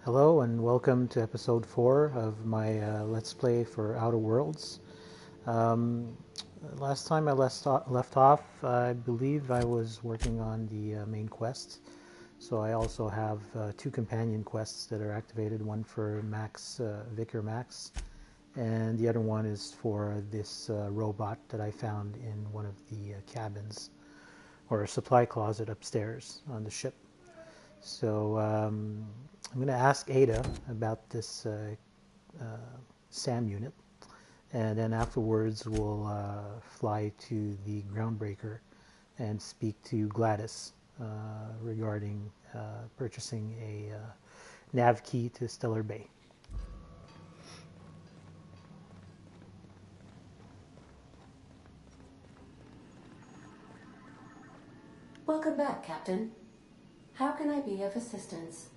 Hello and welcome to episode 4 of my Let's Play for Outer Worlds. Um, Last time I left off, I believe I was working on the main quest. So I also have 2 companion quests that are activated, one for Max, Vicar Max, and the other one is for this robot that I found in one of the cabins, or a supply closet upstairs on the ship. So I'm going to ask Ada about this SAM unit, and then afterwards we'll fly to the groundbreaker and speak to Gladys regarding purchasing a nav key to Stellar Bay. Welcome back, Captain. How can I be of assistance?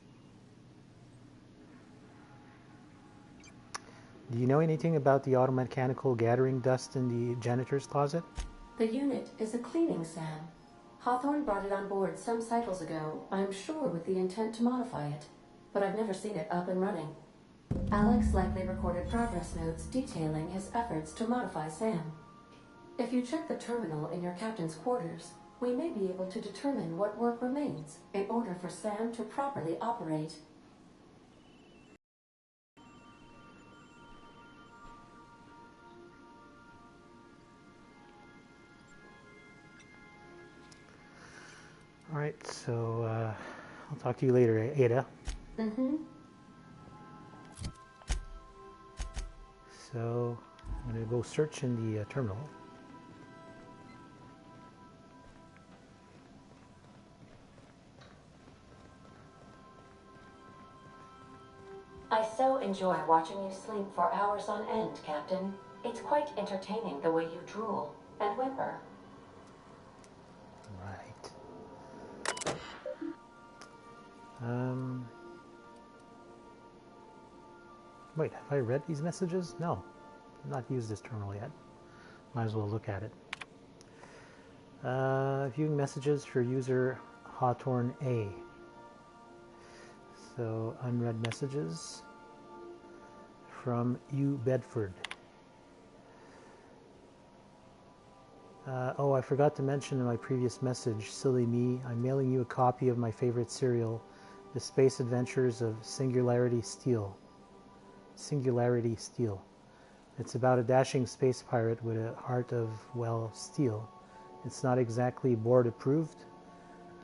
Do you know anything about the automechanical gathering dust in the janitor's closet? The unit is a cleaning SAM. Hawthorne brought it on board some cycles ago, I'm sure with the intent to modify it, but I've never seen it up and running. Alex likely recorded progress notes detailing his efforts to modify SAM. If you check the terminal in your captain's quarters, we may be able to determine what work remains in order for SAM to properly operate. Alright, so I'll talk to you later, Ada. So I'm going to go search in the terminal. I so enjoy watching you sleep for hours on end, Captain. It's quite entertaining the way you drool and whimper. Right. Wait, have I read these messages? No, I've not used this terminal yet. Might as well look at it. Viewing messages for user Hawthorne A. So, unread messages from U. Bedford. Oh, I forgot to mention in my previous message, silly me, I'm mailing you a copy of my favorite serial, The Space Adventures of Singularity Steel. Singularity Steel. It's about a dashing space pirate with a heart of, well, steel. It's not exactly board approved,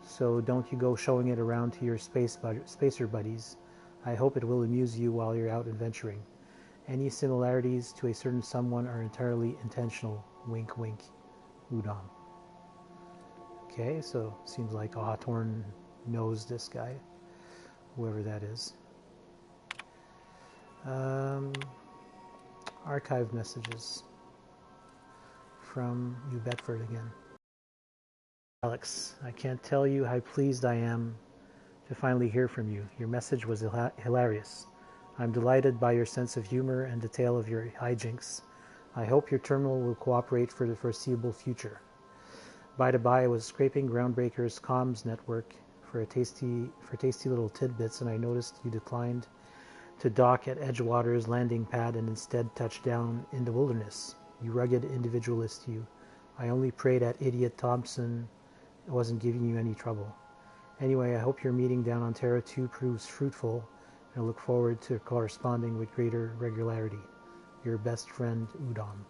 so don't you go showing it around to your spacer buddies. I hope it will amuse you while you're out adventuring. Any similarities to a certain someone are entirely intentional. Wink, wink. Udon. Okay, so seems like Hawthorne knows this guy, whoever that is. Archive messages from U. Bedford again. Alex, I can't tell you how pleased I am to finally hear from you. Your message was hilarious. I'm delighted by your sense of humor and the tale of your hijinks. I hope your terminal will cooperate for the foreseeable future. By the by, I was scraping Groundbreaker's comms network for tasty little tidbits, and I noticed you declined to dock at Edgewater's landing pad and instead touched down in the wilderness. You rugged individualist, you. I only pray that idiot Thompson wasn't giving you any trouble. Anyway, I hope your meeting down on Terra 2 proves fruitful, and I look forward to corresponding with greater regularity. Your best friend, Udon.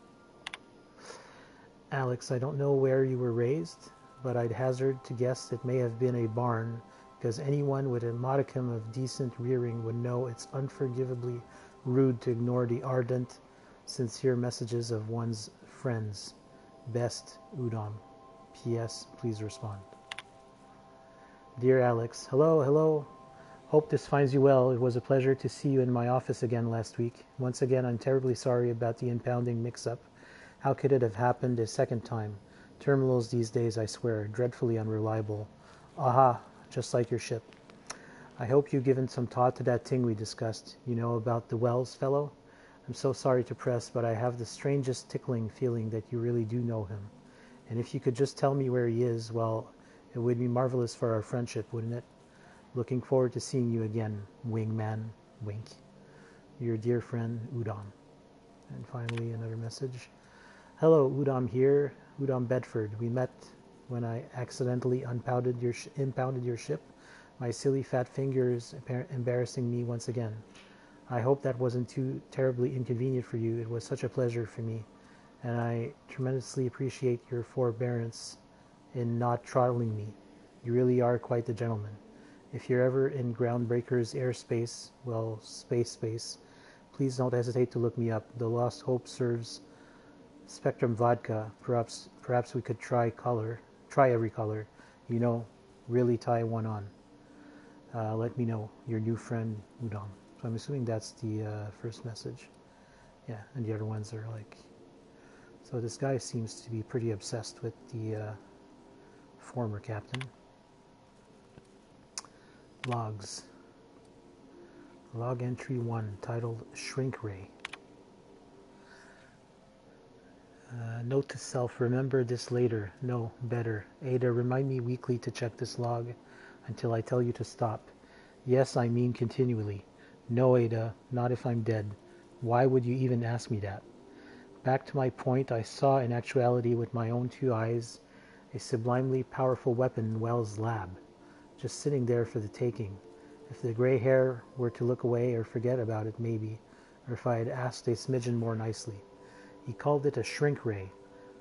Alex, I don't know where you were raised, but I'd hazard to guess it may have been a barn, because anyone with a modicum of decent rearing would know it's unforgivably rude to ignore the ardent, sincere messages of one's friends. Best, Udon. P.S. Please respond. Dear Alex, hello. Hope this finds you well. It was a pleasure to see you in my office again last week. Once again, I'm terribly sorry about the impounding mix-up. How could it have happened a second time? Terminals these days, I swear, dreadfully unreliable. Aha, just like your ship. I hope you've given some thought to that thing we discussed. You know about the Wells fellow? I'm so sorry to press, but I have the strangest tickling feeling that you really do know him. And if you could just tell me where he is, well, it would be marvelous for our friendship, wouldn't it? Looking forward to seeing you again, wingman, wink. Your dear friend, Udom. And finally, another message. Hello, Udom here, Udom Bedford. We met when I accidentally impounded your ship. My silly fat fingers embarrassing me once again. I hope that wasn't too terribly inconvenient for you. It was such a pleasure for me, and I tremendously appreciate your forbearance in not throttling me. You really are quite the gentleman. If you're ever in Groundbreaker's airspace, well, space, please don't hesitate to look me up. The Lost Hope serves Spectrum vodka. Perhaps we could try every color. You know, really tie one on. Let me know. Your new friend, Udom. So I'm assuming that's the first message. Yeah, and the other ones are like... So this guy seems to be pretty obsessed with the former captain. Logs. Log entry 1, titled Shrink Ray. Note to self, remember this later. No, better. Ada, remind me weekly to check this log until I tell you to stop. Yes, I mean continually. No, Ada, not if I'm dead. Why would you even ask me that? Back to my point, I saw in actuality with my own 2 eyes a sublimely powerful weapon in Wells' lab, just sitting there for the taking. If the gray hair were to look away or forget about it, maybe, or if I had asked a smidgen more nicely. He called it a shrink ray,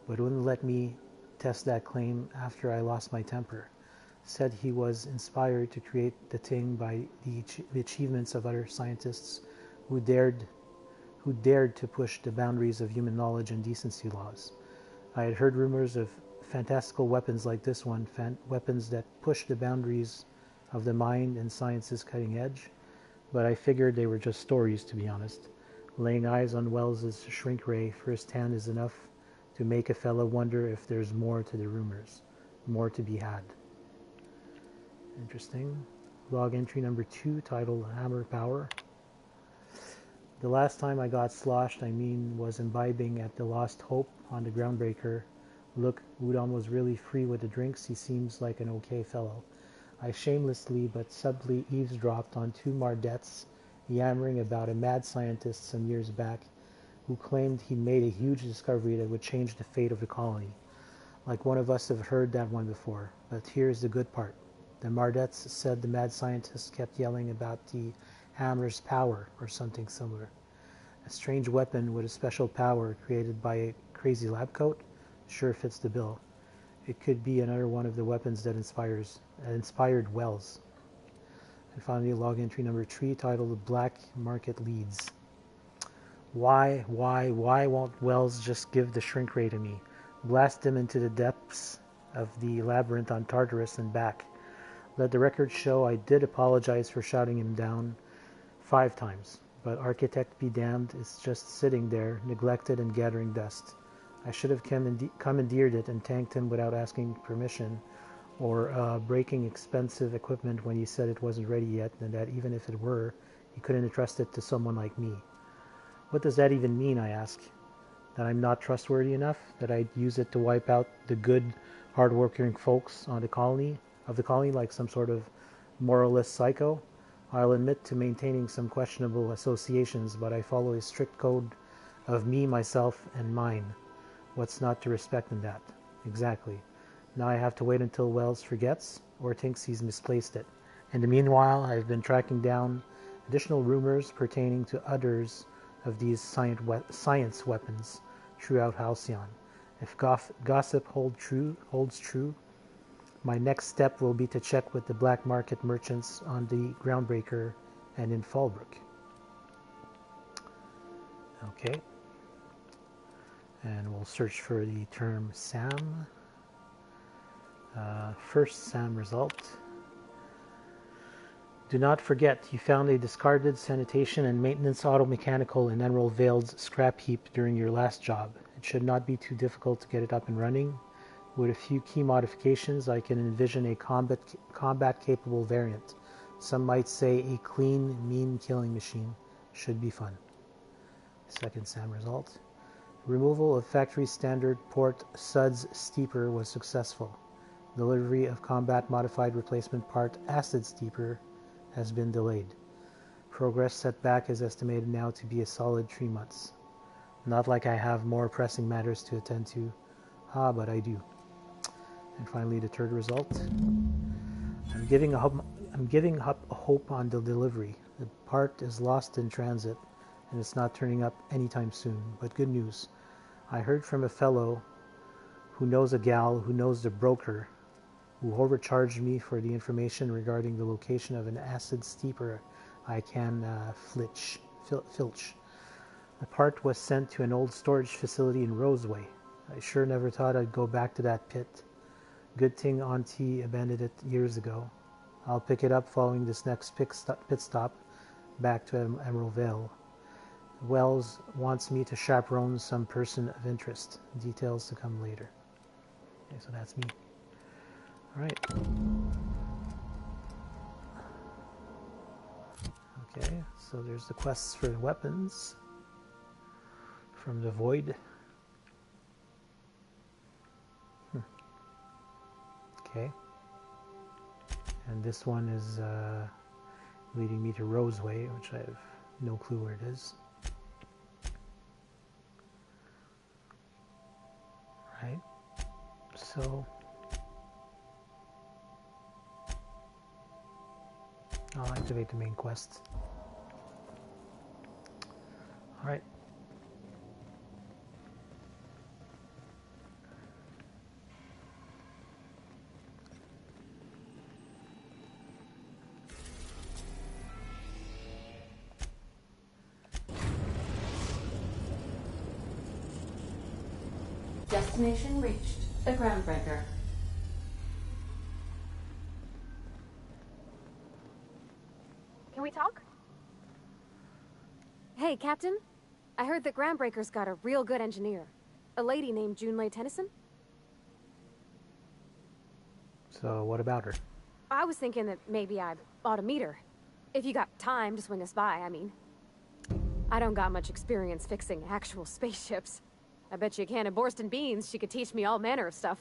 but wouldn't let me test that claim after I lost my temper. Said he was inspired to create the thing by the achievements of other scientists who dared to push the boundaries of human knowledge and decency laws. I had heard rumors of fantastical weapons like this one, weapons that push the boundaries of the mind and science's cutting edge, but I figured they were just stories, to be honest. Laying eyes on Wells's shrink ray firsthand is enough to make a fellow wonder if there's more to the rumors, more to be had. Interesting. Log entry number 2, titled Hammer Power. The last time I got sloshed, was imbibing at the Lost Hope on the Groundbreaker. Look, Udom was really free with the drinks. He seems like an okay fellow. I shamelessly but subtly eavesdropped on 2 Mardettes yammering about a mad scientist some years back who claimed he made a huge discovery that would change the fate of the colony. Like one of us have heard that one before, but here's the good part. The Mardettes said the mad scientist kept yelling about the hammer's power or something similar. A strange weapon with a special power created by a crazy lab coat sure fits the bill. It could be another one of the weapons that inspired Wells. And finally, log entry number 3, titled Black Market Leads. Why won't Wells just give the shrink ray to me? Blast him into the depths of the labyrinth on Tartarus and back. Let the record show I did apologize for shouting him down 5 times, but architect be damned, it's just sitting there, neglected and gathering dust. I should have commandeered it and tanked him without asking permission, or breaking expensive equipment when he said it wasn't ready yet, and that even if it were, he couldn't entrust it to someone like me. What does that even mean, I ask? That I'm not trustworthy enough? That I'd use it to wipe out the good, hard-working folks of the colony like some sort of moralist psycho? I'll admit to maintaining some questionable associations, but I follow a strict code of me, myself, and mine. What's not to respect in that? Exactly. Now I have to wait until Wells forgets or thinks he's misplaced it. In the meanwhile, I've been tracking down additional rumors pertaining to others of these science weapons throughout Halcyon. If gossip holds true, my next step will be to check with the black market merchants on the Groundbreaker and in Fallbrook. Okay. And we'll search for the term SAM. First SAM result. Do not forget, you found a discarded sanitation and maintenance auto-mechanical in Emerald Vale's scrap heap during your last job. It should not be too difficult to get it up and running. With a few key modifications, I can envision a combat-capable variant. Some might say a clean, mean killing machine. Should be fun. Second SAM result. Removal of factory standard port Suds steeper was successful. Delivery of combat modified replacement part Acid Steeper has been delayed. Progress setback is estimated now to be a solid 3 months. Not like I have more pressing matters to attend to. But I do. And finally, the third result. I'm giving up hope on the delivery. The part is lost in transit, and it's not turning up anytime soon. But good news. I heard from a fellow who knows a gal who knows the broker who overcharged me for the information regarding the location of an acid steeper I can filch. The part was sent to an old storage facility in Roseway. I sure never thought I'd go back to that pit. Good thing Auntie abandoned it years ago. I'll pick it up following this next pit stop back to Emerald Vale. Wells wants me to chaperone some person of interest. Details to come later. Okay, so that's me. Alright. Okay, so there's the quests for the weapons from the Void. Okay. And this one is leading me to Roseway, which I have no clue where it is. Right. So I'll activate the main quest. Alright. Destination reached. The Groundbreaker. Can we talk? Hey, Captain. I heard that Groundbreaker's got a real good engineer. A lady named Junlei Tennyson. So what about her? I was thinking that maybe I ought to meet her. If you got time to swing us by, I mean. I don't got much experience fixing actual spaceships. I bet you a can of Borston beans she could teach me all manner of stuff.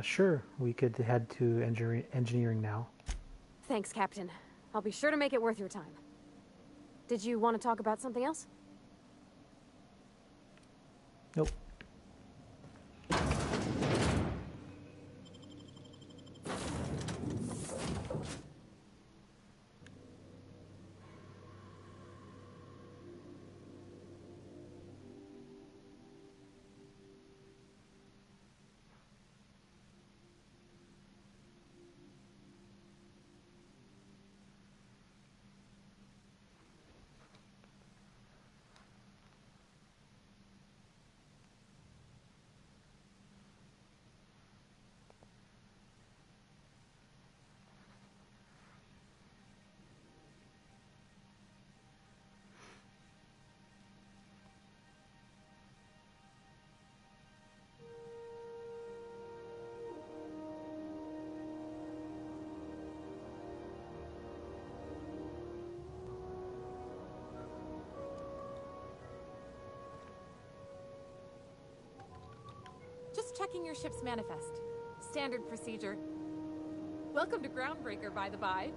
Sure, we could head to engineering now. Thanks, Captain. I'll be sure to make it worth your time. Did you want to talk about something else? Nope. Just checking your ship's manifest. Standard procedure. Welcome to Groundbreaker, by the by.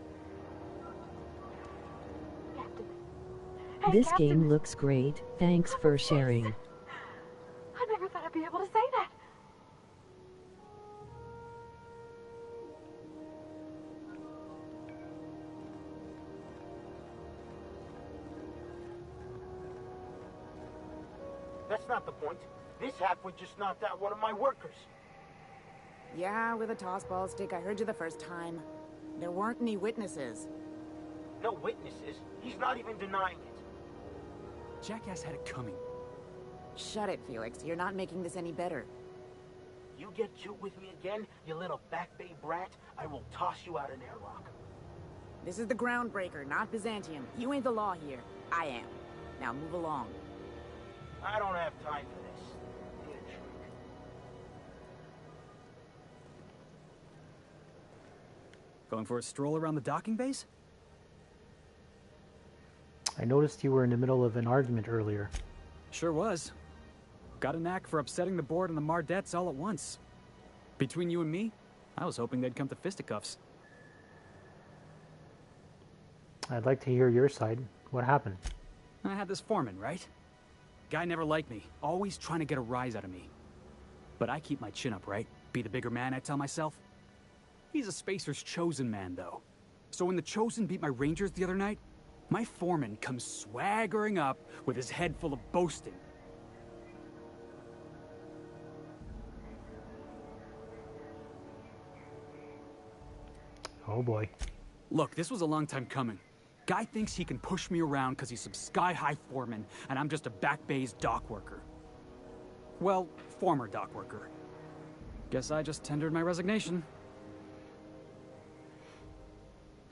Hey, This Captain. game looks great. Thanks for sharing. I never thought I'd be able to say that. That's not the point. This halfwit just knocked out one of my workers. Yeah, with a toss-ball stick. I heard you the first time. There weren't any witnesses. No witnesses. He's not even denying it. Jackass had it coming. Shut it, Felix. You're not making this any better. You get cute with me again, you little Back Bay brat, I will toss you out an airlock. This is the Groundbreaker, not Byzantium. You ain't the law here. I am. Now move along. I don't have time for this. Need a drink. Going for a stroll around the docking base? I noticed you were in the middle of an argument earlier. Sure was. Got a knack for upsetting the board and the Mardettes all at once. Between you and me, I was hoping they'd come to fisticuffs. I'd like to hear your side. What happened? I had this foreman, right? Guy never liked me, always trying to get a rise out of me. But I keep my chin up, right? Be the bigger man, I tell myself. He's a Spacer's chosen man, though. So when the Chosen beat my Rangers the other night, my foreman comes swaggering up with his head full of boasting. Oh boy. Look, this was a long time coming. Guy thinks he can push me around because he's some sky-high foreman, and I'm just a back bay's dock worker. Well, former dock worker. Guess I just tendered my resignation.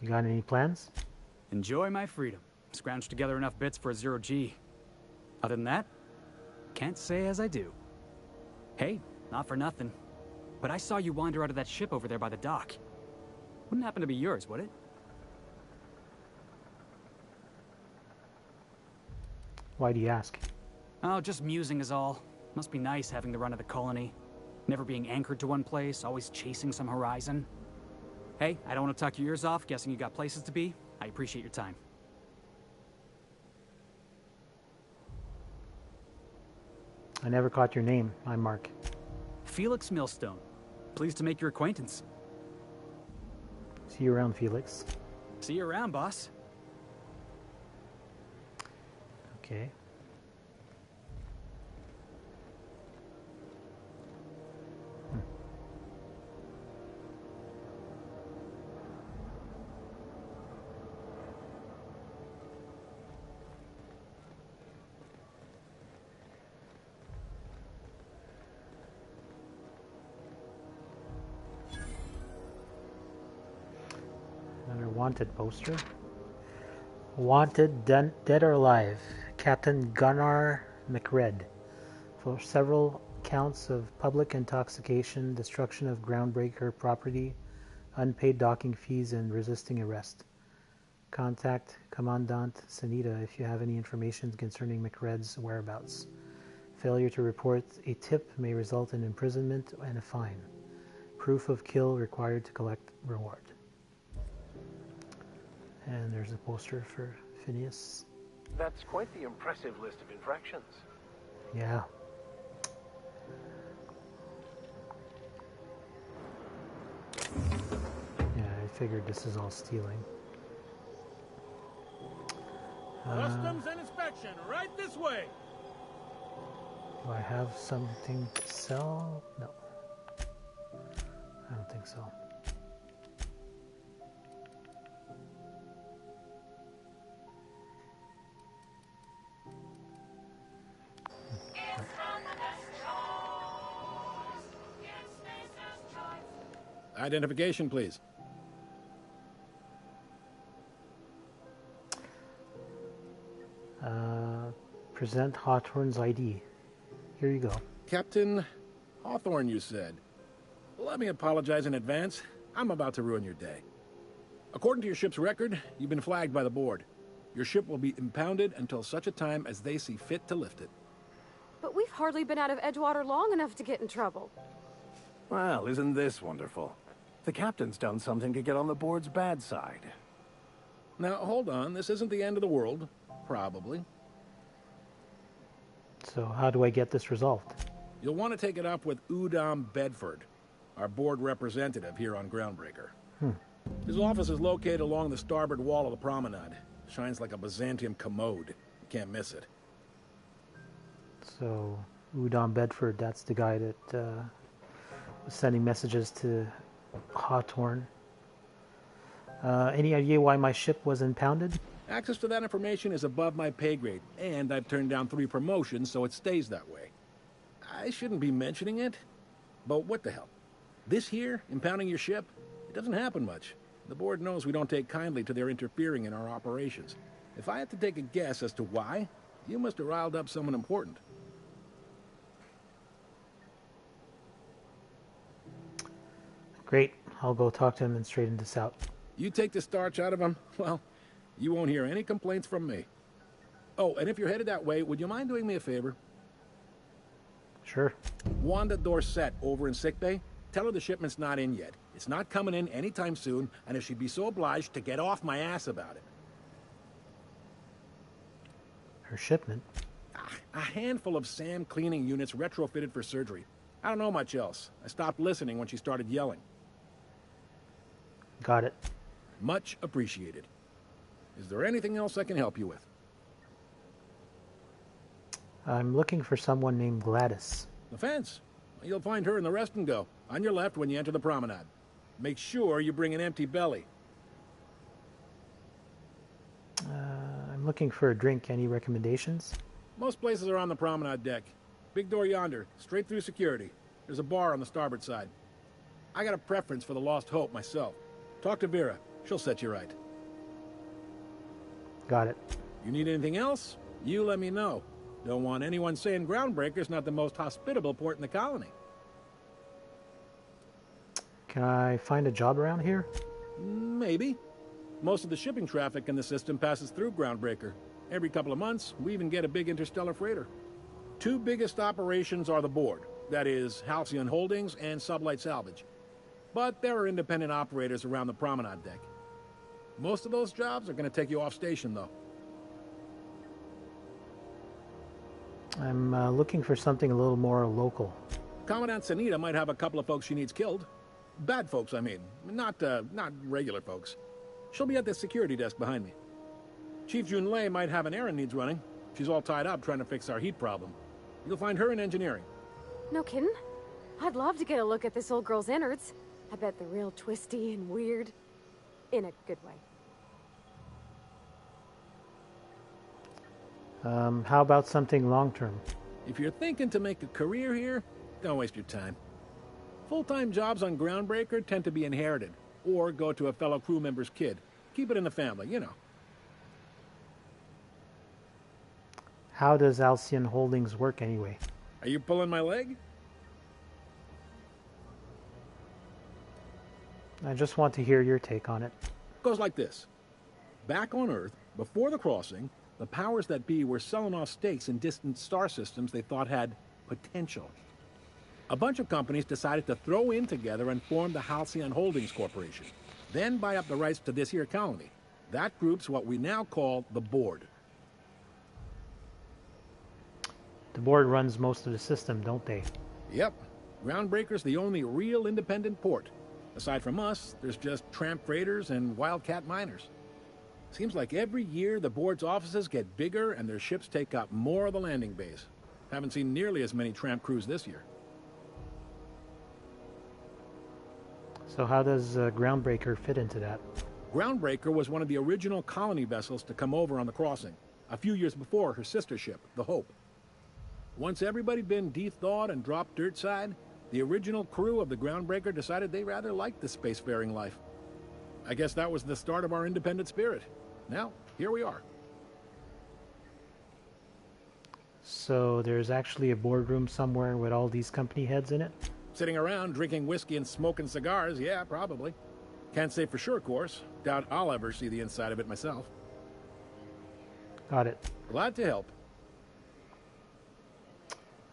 You got any plans? Enjoy my freedom. Scrounged together enough bits for a 0G. Other than that, can't say as I do. Hey, not for nothing, but I saw you wander out of that ship over there by the dock. Wouldn't happen to be yours, would it? Why do you ask? Oh, just musing is all. Must be nice having the run of the colony. Never being anchored to one place, always chasing some horizon. Hey, I don't want to talk your ears off, guessing you got places to be. I appreciate your time. I never caught your name. I'm Mark. Felix Millstone. Pleased to make your acquaintance. See you around, Felix. See you around, boss. Okay. Another wanted poster. Wanted, dead or alive, Captain Gunnar McRed, for several counts of public intoxication, destruction of groundbreaker property, unpaid docking fees, and resisting arrest. Contact Commandant Sanita if you have any information concerning McRed's whereabouts. Failure to report a tip may result in imprisonment and a fine. Proof of kill required to collect reward. And there's a poster for Phineas. That's quite the impressive list of infractions. Yeah. Yeah, I figured this is all stealing. Customs and inspection, right this way. Do I have something to sell? No. I don't think so. Identification, please. Present Hawthorne's ID. Here you go. Captain Hawthorne, you said. Let me apologize in advance. I'm about to ruin your day. According to your ship's record, you've been flagged by the board. Your ship will be impounded until such a time as they see fit to lift it. But we've hardly been out of Edgewater long enough to get in trouble. Well, isn't this wonderful? The captain's done something to get on the board's bad side. Now, hold on. This isn't the end of the world. Probably. So how do I get this resolved? You'll want to take it up with Udom Bedford, our board representative here on Groundbreaker. His office is located along the starboard wall of the promenade. Shines like a Byzantium commode. You can't miss it. So, Udom Bedford, that's the guy that was sending messages to Hawthorne. Any idea why my ship was impounded? Access to that information is above my pay grade, and I've turned down 3 promotions, so it stays that way. I shouldn't be mentioning it, but what the hell? This here, impounding your ship, it doesn't happen much. The board knows we don't take kindly to their interfering in our operations. If I had to take a guess as to why, you must have riled up someone important. Great. I'll go talk to him and straighten this out. You take the starch out of him, well, you won't hear any complaints from me. Oh, and if you're headed that way, would you mind doing me a favor? Sure. Wanda Dorset over in sickbay. Tell her the shipment's not in yet. It's not coming in anytime soon, and if she'd be so obliged to get off my ass about it. Her shipment? A handful of SAM cleaning units retrofitted for surgery. I don't know much else. I stopped listening when she started yelling. Got it. Much appreciated. Is there anything else I can help you with? I'm looking for someone named Gladys. The fence. You'll find her in the rest and go, on your left when you enter the promenade. Make sure you bring an empty belly. I'm looking for a drink. Any recommendations? Most places are on the promenade deck. Big door yonder, straight through security. There's a bar on the starboard side. I got a preference for the Lost Hope myself. Talk to Vera. She'll set you right. Got it. You need anything else? You let me know. Don't want anyone saying Groundbreaker's not the most hospitable port in the colony. Can I find a job around here? Maybe. Most of the shipping traffic in the system passes through Groundbreaker. Every couple of months, we even get a big interstellar freighter. Two biggest operations are the board. That is, Halcyon Holdings and Sublight Salvage. But there are independent operators around the promenade deck. Most of those jobs are going to take you off station, though. I'm looking for something a little more local. Commandant Sanita might have a couple of folks she needs killed. Bad folks, I mean. Not regular folks. She'll be at the security desk behind me. Chief Junlei might have an errand needs running. She's all tied up trying to fix our heat problem. You'll find her in engineering. No kidding? I'd love to get a look at this old girl's innards. I bet they're real twisty and weird. In a good way. How about something long-term? If you're thinking to make a career here, don't waste your time. Full-time jobs on Groundbreaker tend to be inherited, or go to a fellow crew member's kid. Keep it in the family, you know. How does Halcyon Holdings work anyway? Are you pulling my leg? I just want to hear your take on it. Goes like this. Back on Earth, before the crossing, the powers that be were selling off stakes in distant star systems they thought had potential. A bunch of companies decided to throw in together and form the Halcyon Holdings Corporation, then buy up the rights to this here colony. That group's what we now call the Board. The board runs most of the system, don't they? Yep. Groundbreaker's the only real independent port. Aside from us, there's just tramp freighters and wildcat miners. Seems like every year the board's offices get bigger and their ships take up more of the landing bays. Haven't seen nearly as many tramp crews this year. So how does Groundbreaker fit into that? Groundbreaker was one of the original colony vessels to come over on the crossing, a few years before her sister ship, the Hope. Once everybody'd been de-thawed and dropped dirt side, the original crew of the Groundbreaker decided they rather liked the spacefaring life. I guess that was the start of our independent spirit. Now, here we are. So there's actually a boardroom somewhere with all these company heads in it? Sitting around drinking whiskey and smoking cigars, yeah, probably. Can't say for sure, of course. Doubt I'll ever see the inside of it myself. Got it. Glad to help.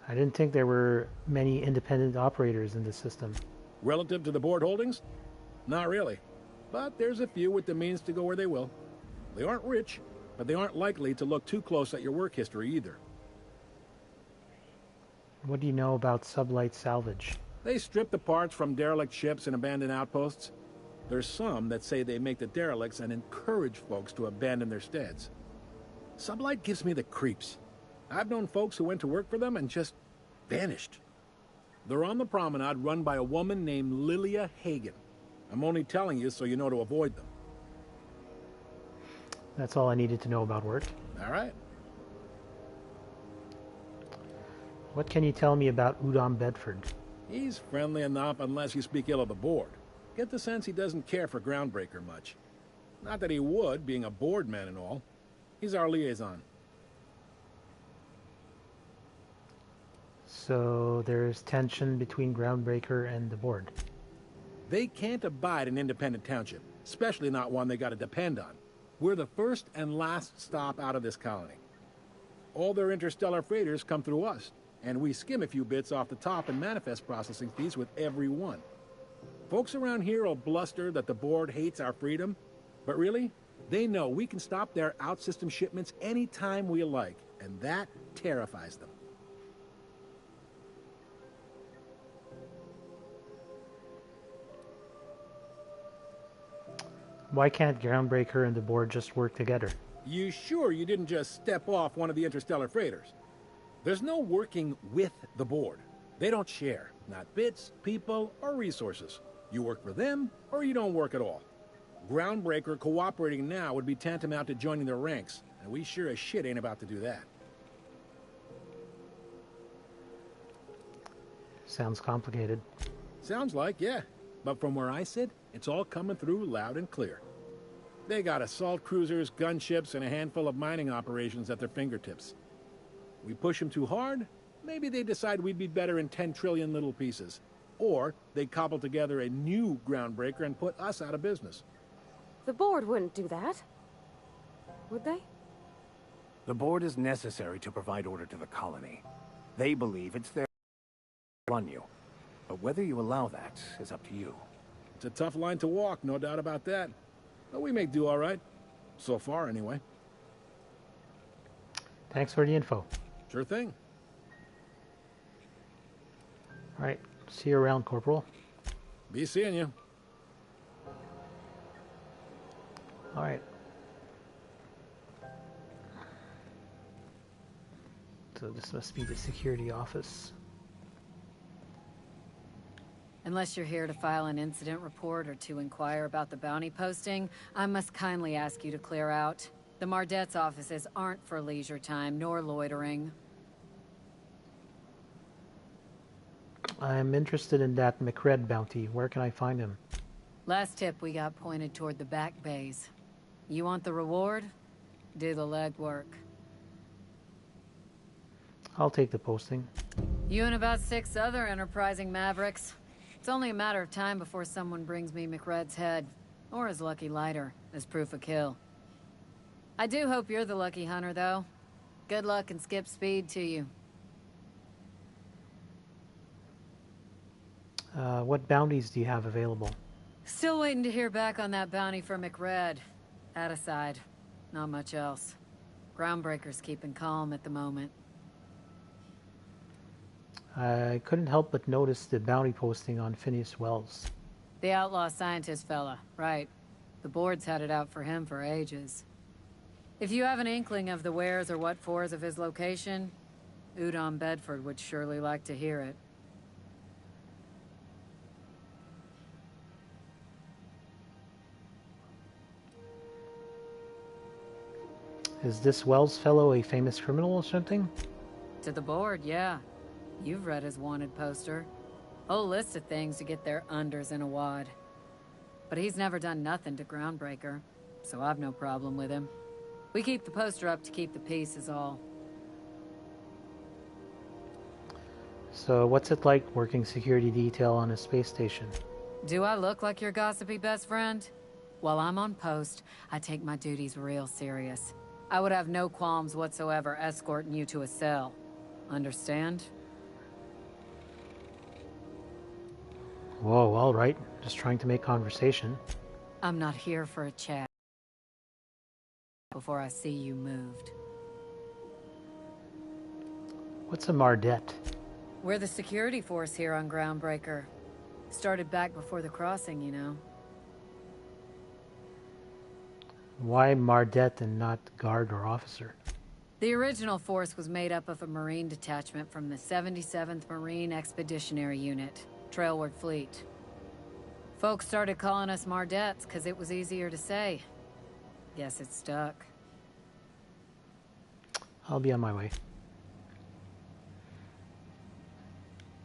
I didn't think there were many independent operators in the system. Relative to the board holdings? Not really. But there's a few with the means to go where they will. They aren't rich, but they aren't likely to look too close at your work history either. What do you know about Sublight Salvage? They strip the parts from derelict ships and abandoned outposts. There's some that say they make the derelicts and encourage folks to abandon their steads. Sublight gives me the creeps. I've known folks who went to work for them and just vanished. They're on the promenade run by a woman named Lilia Hagen. I'm only telling you so you know to avoid them. That's all I needed to know about work. All right. What can you tell me about Udom Bedford? He's friendly enough unless you speak ill of the board. Get the sense he doesn't care for Groundbreaker much. Not that he would, being a board man and all. He's our liaison. So there's tension between Groundbreaker and the board. They can't abide an independent township, especially not one they gotta depend on. We're the first and last stop out of this colony. All their interstellar freighters come through us, and we skim a few bits off the top in manifest processing fees with every one. Folks around here will bluster that the board hates our freedom, but really, they know we can stop their out-system shipments anytime we like, and that terrifies them. Why can't Groundbreaker and the board just work together? You sure you didn't just step off one of the interstellar freighters? There's no working with the board. They don't share, not bits, people, or resources. You work for them, or you don't work at all. Groundbreaker cooperating now would be tantamount to joining their ranks, and we sure as shit ain't about to do that. Sounds complicated. Sounds like, yeah. But from where I sit, it's all coming through loud and clear. They got assault cruisers, gunships, and a handful of mining operations at their fingertips. We push them too hard, maybe they decide we'd be better in 10 trillion little pieces. Or they cobble together a new Groundbreaker and put us out of business. The board wouldn't do that. Would they? The board is necessary to provide order to the colony. They believe it's their to run you. But whether you allow that is up to you. It's a tough line to walk, no doubt about that. But we may do all right. So far, anyway. Thanks for the info. Sure thing. All right. See you around, Corporal. Be seeing you. All right. So this must be the security office. Unless you're here to file an incident report or to inquire about the bounty posting, I must kindly ask you to clear out. The Mardet's offices aren't for leisure time nor loitering. I'm interested in that McRed bounty. Where can I find him? Last tip we got pointed toward the back bays. You want the reward? Do the legwork. I'll take the posting. You and about 6 other enterprising mavericks. It's only a matter of time before someone brings me McRed's head, or his lucky lighter, as proof of kill. I do hope you're the lucky hunter, though. Good luck and skip speed to you. What bounties do you have available? Still waiting to hear back on that bounty for McRed. That aside, not much else. Groundbreaker's keeping calm at the moment. I couldn't help but notice the bounty posting on Phineas Wells. The outlaw scientist fella, right. The board's had it out for him for ages. If you have an inkling of the wheres or what fors of his location, Udon Bedford would surely like to hear it. Is this Wells fellow a famous criminal or something? To the board, yeah. You've read his wanted poster. Whole list of things to get their unders in a wad. But he's never done nothing to Groundbreaker, so I've no problem with him. We keep the poster up to keep the peace is all. So what's it like working security detail on a space station? Do I look like your gossipy best friend? While I'm on post, I take my duties real serious. I would have no qualms whatsoever escorting you to a cell. Understand? Whoa, all right. Just trying to make conversation. I'm not here for a chat before I see you moved. What's a Mardet? We're the security force here on Groundbreaker. Started back before the crossing, you know. Why Mardet and not guard or officer? The original force was made up of a Marine detachment from the 77th Marine Expeditionary Unit, Trailward Fleet. Folks started calling us Mardets because it was easier to say. Guess it stuck. I'll be on my way.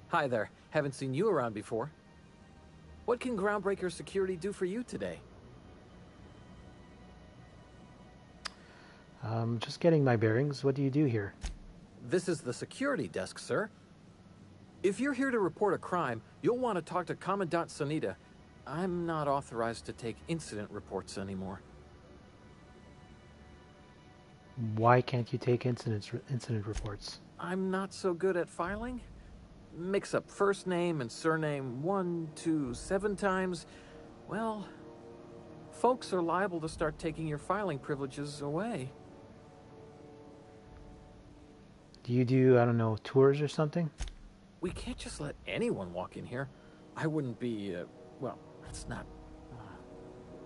Hi there. Haven't seen you around before. What can Groundbreaker Security do for you today? Just getting my bearings. What do you do here? This is the security desk, sir. If you're here to report a crime, you'll want to talk to Commandant Sanita. I'm not authorized to take incident reports anymore. Why can't you take incident reports? I'm not so good at filing. Mix up first name and surname 1, 2, 7 times. Well, folks are liable to start taking your filing privileges away. Do you do, I don't know, tours or something? We can't just let anyone walk in here. I wouldn't be, well, that's not...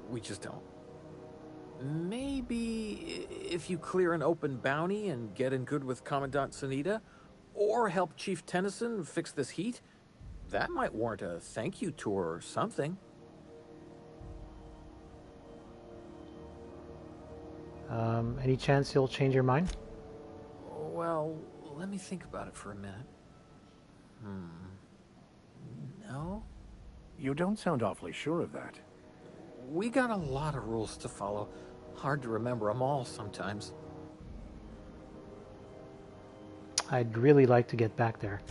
we just don't. Maybe if you clear an open bounty and get in good with Commandant Sunita, or help Chief Tennyson fix this heat, that might warrant a thank you tour or something. Any chance you'll change your mind? Well, let me think about it for a minute. No? You don't sound awfully sure of that. We got a lot of rules to follow. Hard to remember them all sometimes. I'd really like to get back there.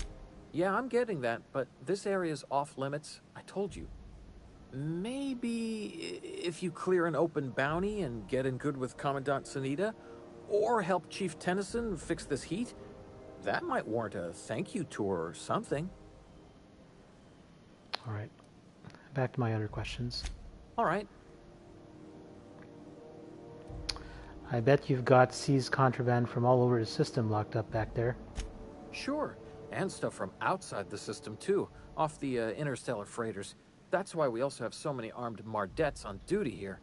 Yeah, I'm getting that, but this area's off limits. I told you. Maybe if you clear an open bounty and get in good with Commandant Sunita, or help Chief Tennyson fix this heat, that might warrant a thank you tour or something. All right. Back to my other questions. All right. I bet you've got seized contraband from all over the system locked up back there. Sure, and stuff from outside the system too, off the interstellar freighters. That's why we also have so many armed Mardettes on duty here.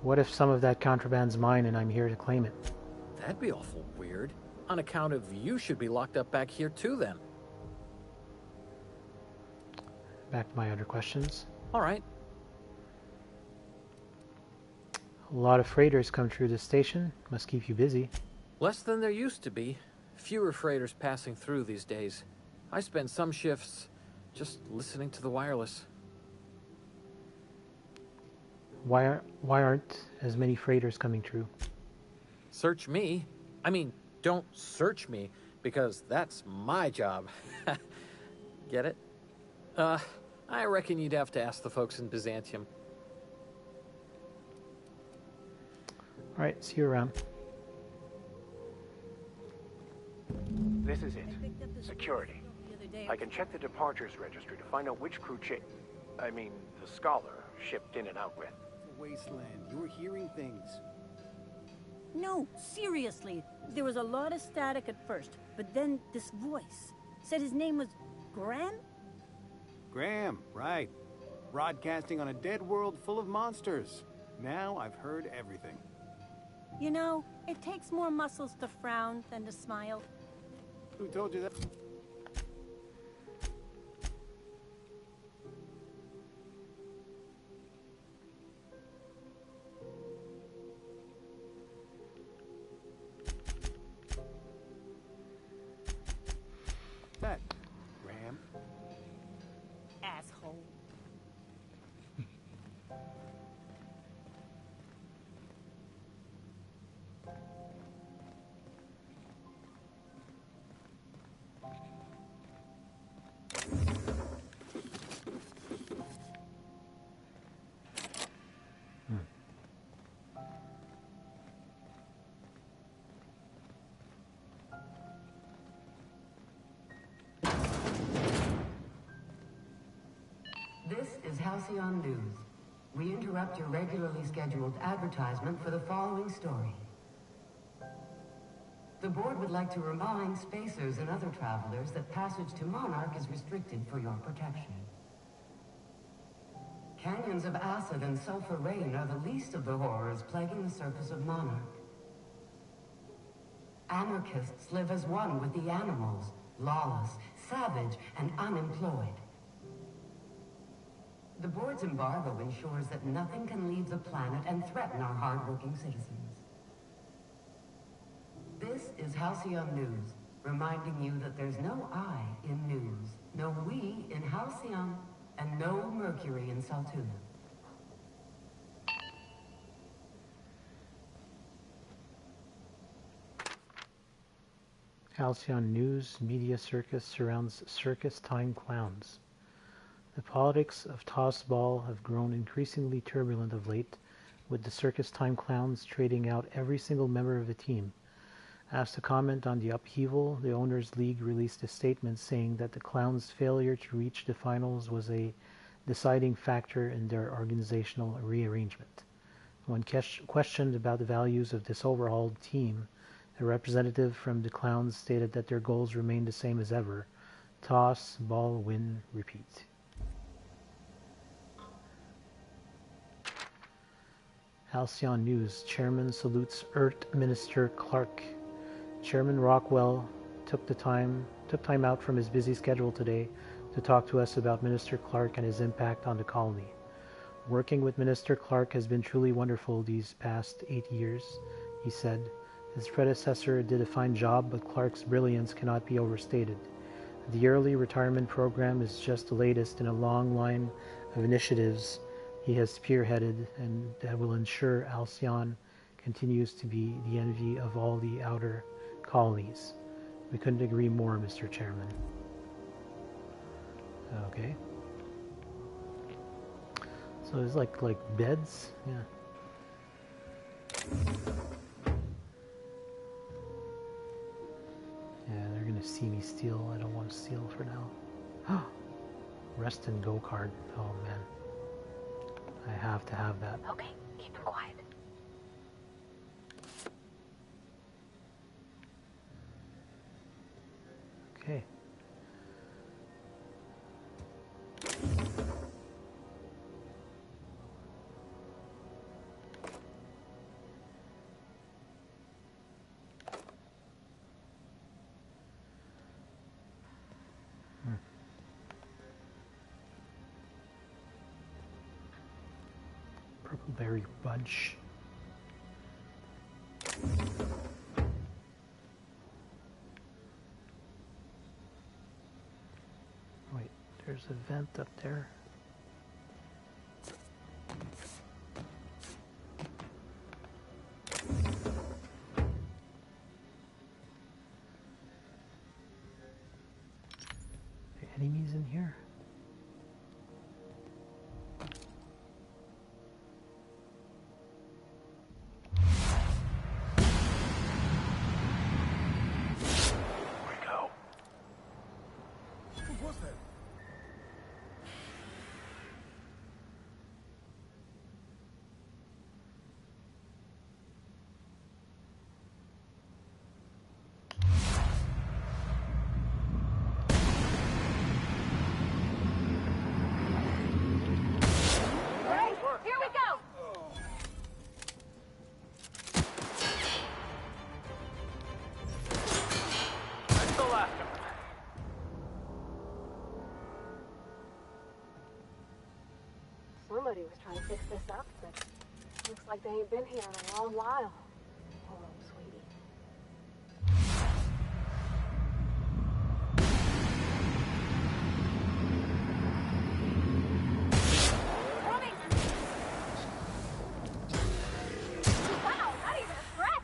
What if some of that contraband's mine and I'm here to claim it? That'd be awful weird. On account of you should be locked up back here too then. Back to my other questions. All right. A lot of freighters come through this station. Must keep you busy. Less than there used to be. Fewer freighters passing through these days. I spend some shifts just listening to the wireless. Why aren't as many freighters coming through? Search me. I mean, don't search me, because that's my job. Get it? I reckon you'd have to ask the folks in Byzantium. All right, see you around. This is it. Security. I can check the departures registry to find out which crew the Scholar shipped in and out with. Wasteland. You're hearing things. No, seriously. There was a lot of static at first, but then this voice said his name was Graham? Graham, right. Broadcasting on a dead world full of monsters. Now I've heard everything. You know, it takes more muscles to frown than to smile. Who told you that? That, Graham. Asshole. This is Halcyon News. We interrupt your regularly scheduled advertisement for the following story. The board would like to remind spacers and other travelers that passage to Monarch is restricted for your protection. Canyons of acid and sulfur rain are the least of the horrors plaguing the surface of Monarch. Anarchists live as one with the animals, lawless, savage, and unemployed. The board's embargo ensures that nothing can leave the planet and threaten our hard-working citizens. This is Halcyon News, reminding you that there's no I in news, no we in Halcyon, and no Mercury in Saltuna. Halcyon News media circus surrounds circus time clowns. The politics of tossball have grown increasingly turbulent of late, with the circus time clowns trading out every single member of the team, Asked to comment on the upheaval, the Owners' League released a statement saying that the Clowns' failure to reach the finals was a deciding factor in their organizational rearrangement. When questioned about the values of this overhauled team, a representative from the Clowns stated that their goals remained the same as ever: toss, ball, win, repeat. Halcyon News. Chairman salutes Earth Minister Clark. Chairman Rockwell took time out from his busy schedule today to talk to us about Minister Clark and his impact on the colony. Working with Minister Clark has been truly wonderful these past 8 years, he said. His predecessor did a fine job, but Clark's brilliance cannot be overstated. The early retirement program is just the latest in a long line of initiatives he has spearheaded and that will ensure Halcyon continues to be the envy of all the outer colonies. We couldn't agree more, Mr. Chairman. Okay. So it's like beds, yeah. Yeah, they're gonna see me steal. I don't want to steal for now. Rest and go card. Oh man, I have to have that. Okay, keep them quiet. Okay. Purpleberry Bunch. Wait, there's a vent up there. Are there enemies in here? Somebody was trying to fix this up, but looks like they ain't been here in a long while. Poor old sweetie. Wow, not even a scratch!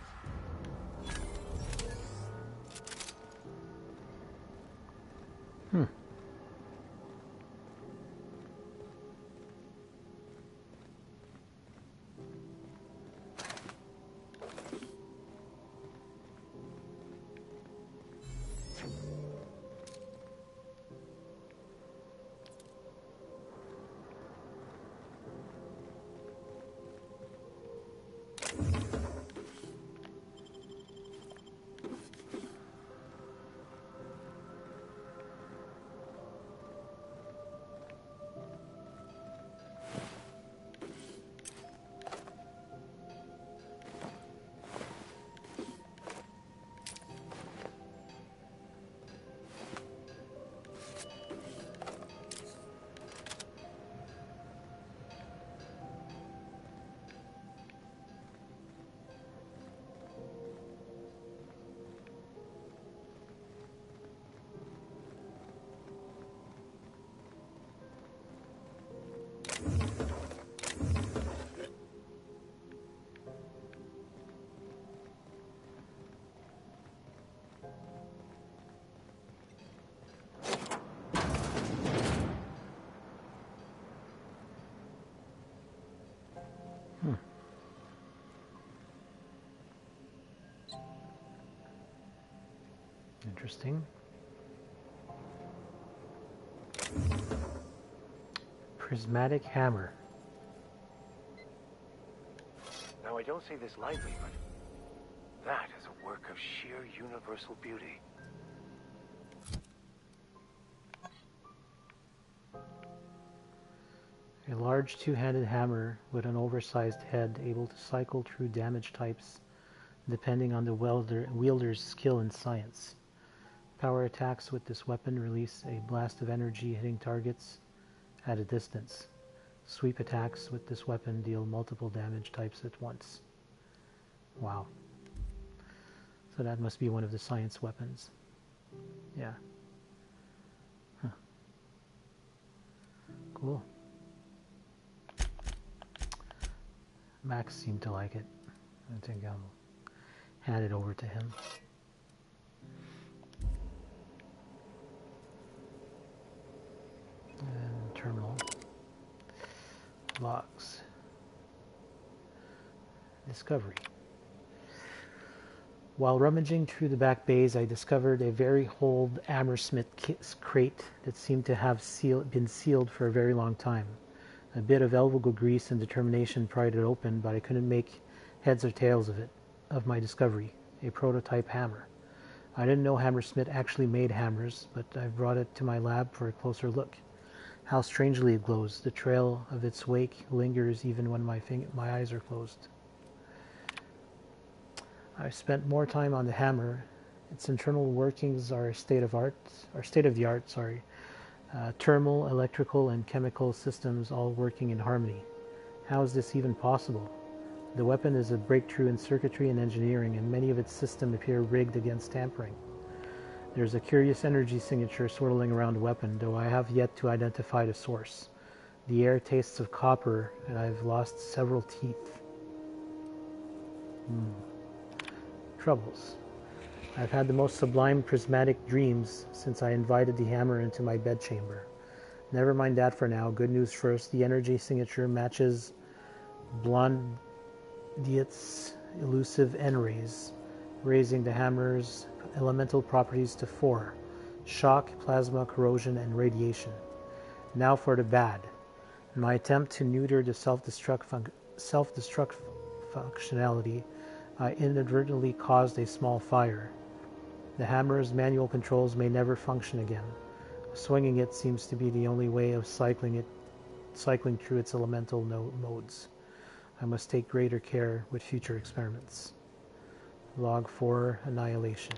interesting. Prismatic hammer. Now, I don't say this lightly, but that is a work of sheer universal beauty. A large two-handed hammer with an oversized head able to cycle through damage types depending on the wielder's skill and science. Power attacks with this weapon release a blast of energy hitting targets at a distance. Sweep attacks with this weapon deal multiple damage types at once. Wow. So that must be one of the science weapons. Yeah. Huh. Cool. Max seemed to like it. I think I'll hand it over to him. And terminal. Logs. Discovery. While rummaging through the back bays, I discovered a very old Hammersmith crate that seemed to have been sealed for a very long time. A bit of elvigal grease and determination pried it open, but I couldn't make heads or tails of my discovery, a prototype hammer. I didn't know Hammersmith actually made hammers, but I brought it to my lab for a closer look. How strangely it glows. The trail of its wake lingers even when my eyes are closed. I've spent more time on the hammer. Its internal workings are state of the art. Thermal, electrical, and chemical systems all working in harmony. How is this even possible? The weapon is a breakthrough in circuitry and engineering, and many of its systems appear rigged against tampering. There's a curious energy signature swirling around the weapon, though I have yet to identify the source. The air tastes of copper, and I've lost several teeth. Troubles. I've had the most sublime prismatic dreams since I invited the hammer into my bedchamber. Never mind that for now. Good news first. The energy signature matches Blondiet's elusive N-rays, raising the hammer's elemental properties to 4. Shock, plasma, corrosion, and radiation. Now for the bad. In my attempt to neuter the self-destruct functionality, I inadvertently caused a small fire. The hammer's manual controls may never function again. Swinging it seems to be the only way of cycling through its elemental modes. I must take greater care with future experiments. Log 4, Annihilation.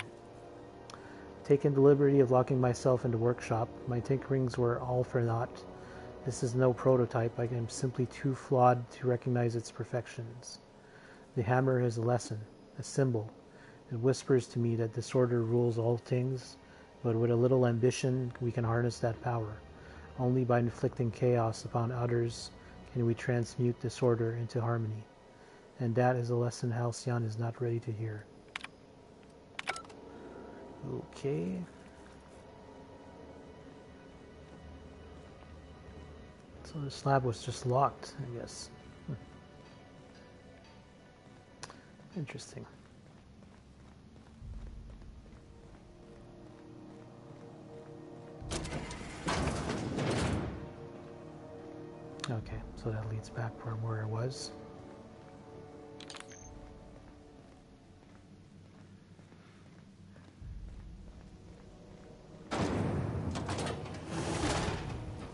Taken the liberty of locking myself in the workshop. My tinkerings were all for naught. This is no prototype. I am simply too flawed to recognize its perfections. The hammer is a lesson, a symbol. It whispers to me that disorder rules all things, but with a little ambition we can harness that power. Only by inflicting chaos upon others can we transmute disorder into harmony. And that is a lesson Halcyon is not ready to hear. Okay. So the slab was just locked, I guess. Interesting. Okay, so that leads back from where I was.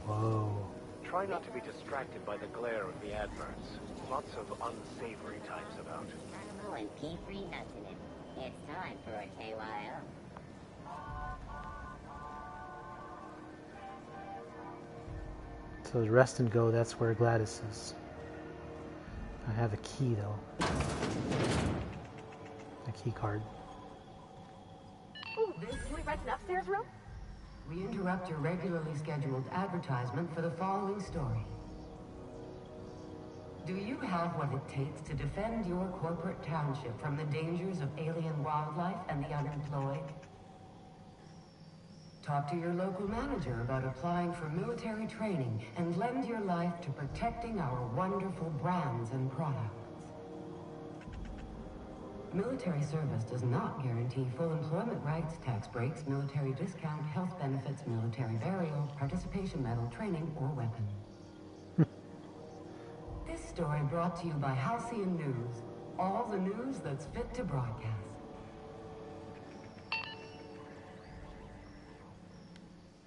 Whoa. Try not to be distracted by the glare of the adverts. Lots of unsavory types about. Caramel and pea-free nuts in it. It's time for a KYO. So the rest and go, that's where Gladys is. I have a key though. A key card. Oh, Liz, can we rent an upstairs room? We interrupt your regularly scheduled advertisement for the following story. Do you have what it takes to defend your corporate township from the dangers of alien wildlife and the unemployed? Talk to your local manager about applying for military training and lend your life to protecting our wonderful brands and products. Military service does not guarantee full employment rights, tax breaks, military discount, health benefits, military burial, participation medal, training, or weapon. This story brought to you by Halcyon News. All the news that's fit to broadcast.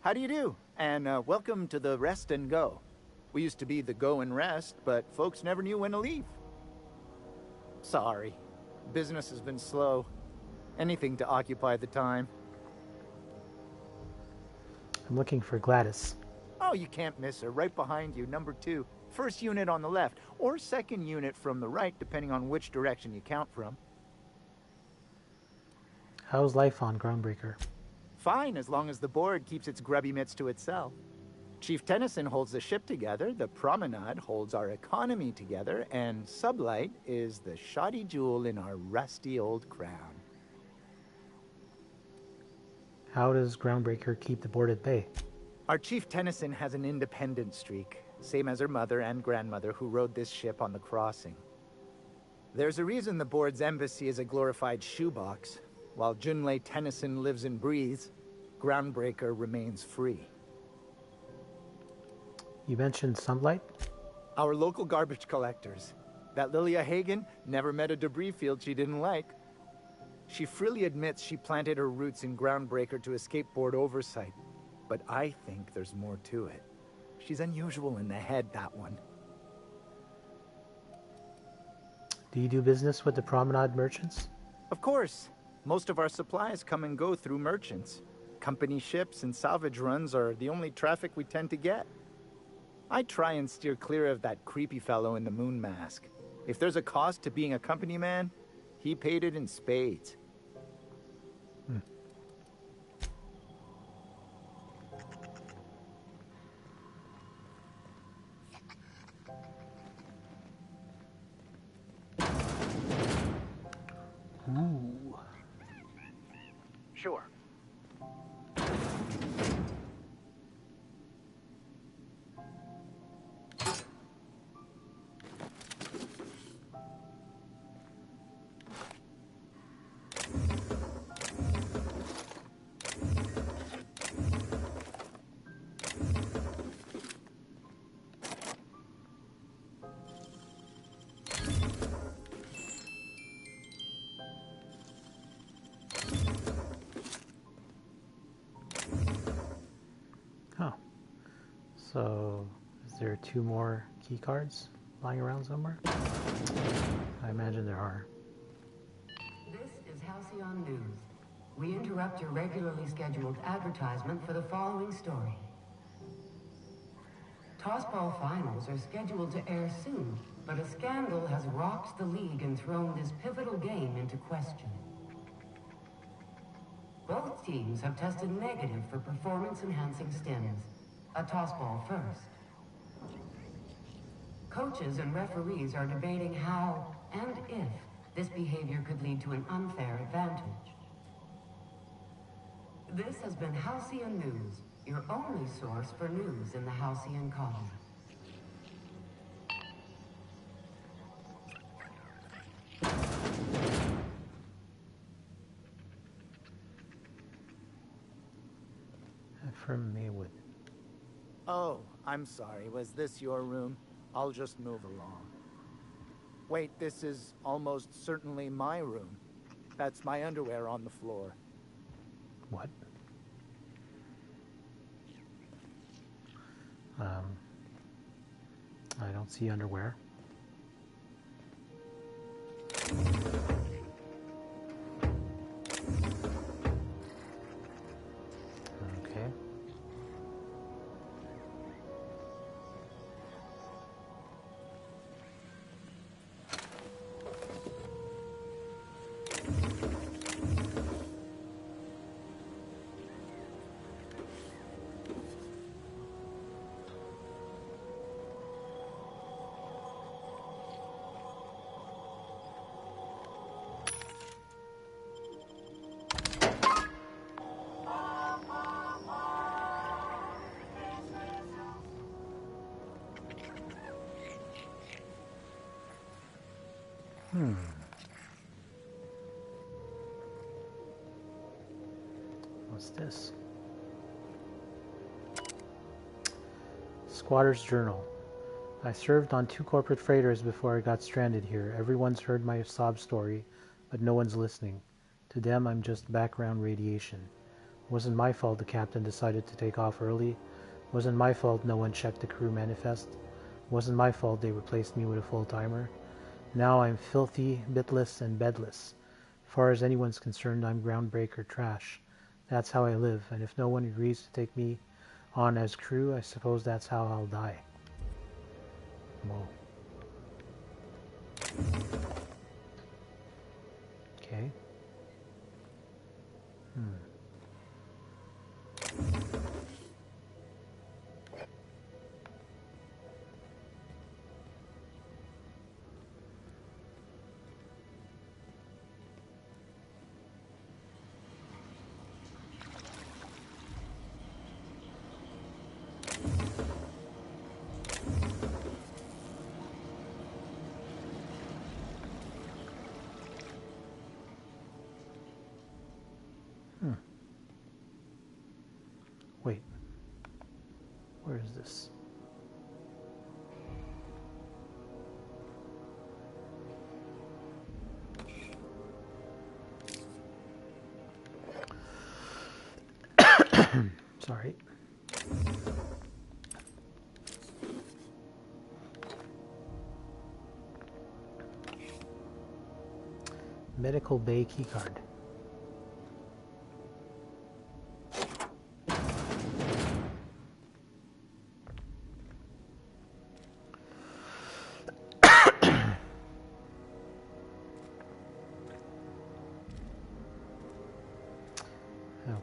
How do you do? And welcome to the Rest and Go. We used to be the Go and Rest, but folks never knew when to leave. Sorry. Business has been slow. Anything to occupy the time. I'm looking for Gladys. Oh, you can't miss her. Right behind you, number 2. First unit on the left, or second unit from the right, depending on which direction you count from. How's life on Groundbreaker? Fine, as long as the board keeps its grubby mitts to itself. Chief Tennyson holds the ship together, the Promenade holds our economy together, and Sublight is the shoddy jewel in our rusty old crown. How does Groundbreaker keep the board at bay? Our Chief Tennyson has an independent streak, same as her mother and grandmother who rode this ship on the crossing. There's a reason the board's embassy is a glorified shoebox. While Junlei Tennyson lives and breathes, Groundbreaker remains free. You mentioned Sunlight? Our local garbage collectors. That Lilia Hagen never met a debris field she didn't like. She freely admits she planted her roots in Groundbreaker to escape board oversight. But I think there's more to it. She's unusual in the head, that one. Do you do business with the Promenade merchants? Of course. Most of our supplies come and go through merchants. Company ships and salvage runs are the only traffic we tend to get. I try and steer clear of that creepy fellow in the moon mask. If there's a cost to being a company man, he paid it in spades. Ooh. Sure. Oh. So, is there 2 more key cards lying around somewhere? I imagine there are. This is Halcyon News. We interrupt your regularly scheduled advertisement for the following story. Tossball finals are scheduled to air soon, but a scandal has rocked the league and thrown this pivotal game into question. Both teams have tested negative for performance-enhancing stims. A tossball first. Coaches and referees are debating how and if this behavior could lead to an unfair advantage. This has been Halcyon News, your only source for news in the Halcyon colony. From Maywood. Oh, I'm sorry. Was this your room? I'll just move along. Wait, this is almost certainly my room. That's my underwear on the floor. What? I don't see underwear. Okay. What's this? Squatter's Journal. I served on 2 corporate freighters before I got stranded here. Everyone's heard my sob story, but no one's listening. To them, I'm just background radiation. Wasn't my fault the captain decided to take off early. Wasn't my fault no one checked the crew manifest. Wasn't my fault they replaced me with a full-timer. Now I'm filthy, bitless, and bedless. As far as anyone's concerned, I'm groundbreaker trash. That's how I live, and if no one agrees to take me on as crew, I suppose that's how I'll die. Whoa. Okay. Wait. Where is this? Sorry. Medical bay keycard.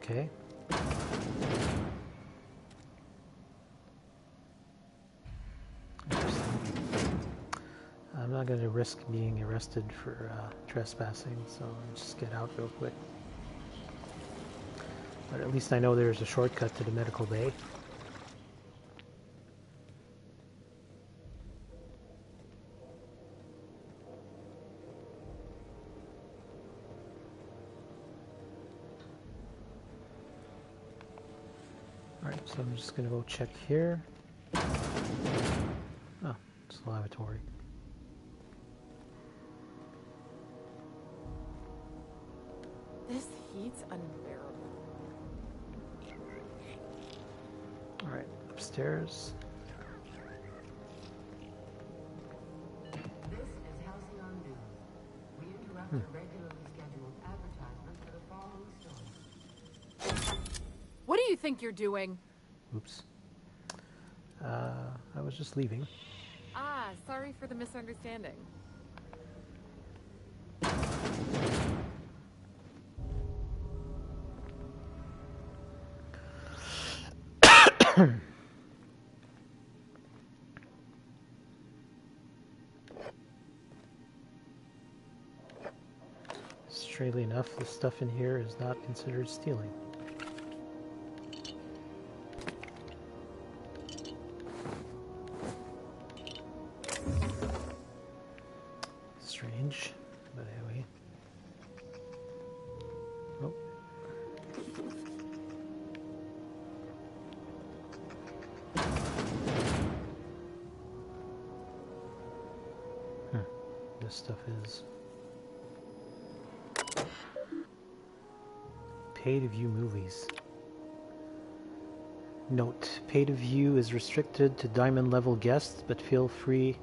Okay. I'm not going to risk being arrested for trespassing, so I'll just get out real quick. But at least I know there's a shortcut to the medical bay. Alright, so I'm just going to go check here. Oh, it's a lavatory. This heat's unbearable. Alright, upstairs. This is Halcyon News. We interrupt a regularly scheduled advertisement for the following story. What do you think you're doing? Oops. I was just leaving. Ah, sorry for the misunderstanding. Strangely enough, the stuff in here is not considered stealing. Strange, but anyway. Oh. This stuff is pay-to-view movies. Note, pay-to-view is restricted to diamond-level guests, but feel free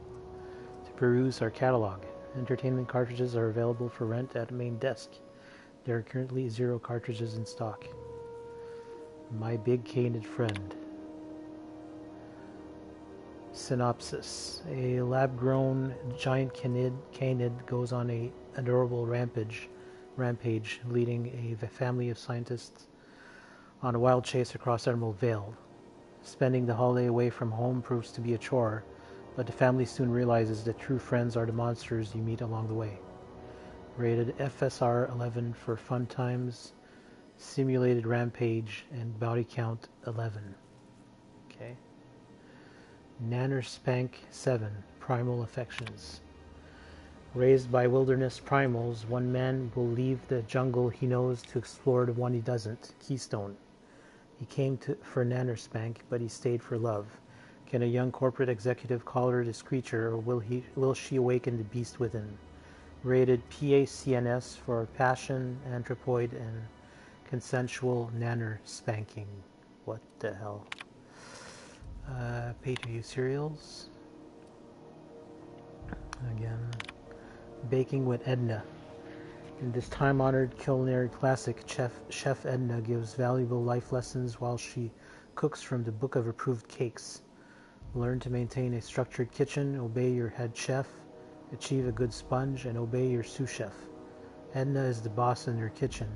to peruse our catalog. Entertainment cartridges are available for rent at the main desk. There are currently 0 cartridges in stock. My Big Canid Friend. Synopsis. A lab-grown giant canid goes on a adorable rampage, leading a family of scientists on a wild chase across Emerald Vale. Spending the holiday away from home proves to be a chore, but the family soon realizes that true friends are the monsters you meet along the way. Rated FSR 11 for fun times, simulated rampage, and body count 11. Okay. Nanner Spank 7, Primal Affections. Raised by wilderness primals, one man will leave the jungle he knows to explore the one he doesn't. Keystone. He came for Nannerspank, but he stayed for love. Can a young corporate executive call her this creature, or will she awaken the beast within? Rated PACNS for passion, anthropoid, and consensual nanner spanking. What the hell? Pay-to-view serials. Again. Baking with Edna. In this time-honored culinary classic, Chef Edna gives valuable life lessons while she cooks from the Book of Approved Cakes. Learn to maintain a structured kitchen, obey your head chef, achieve a good sponge, and obey your sous chef. Edna is the boss in your kitchen,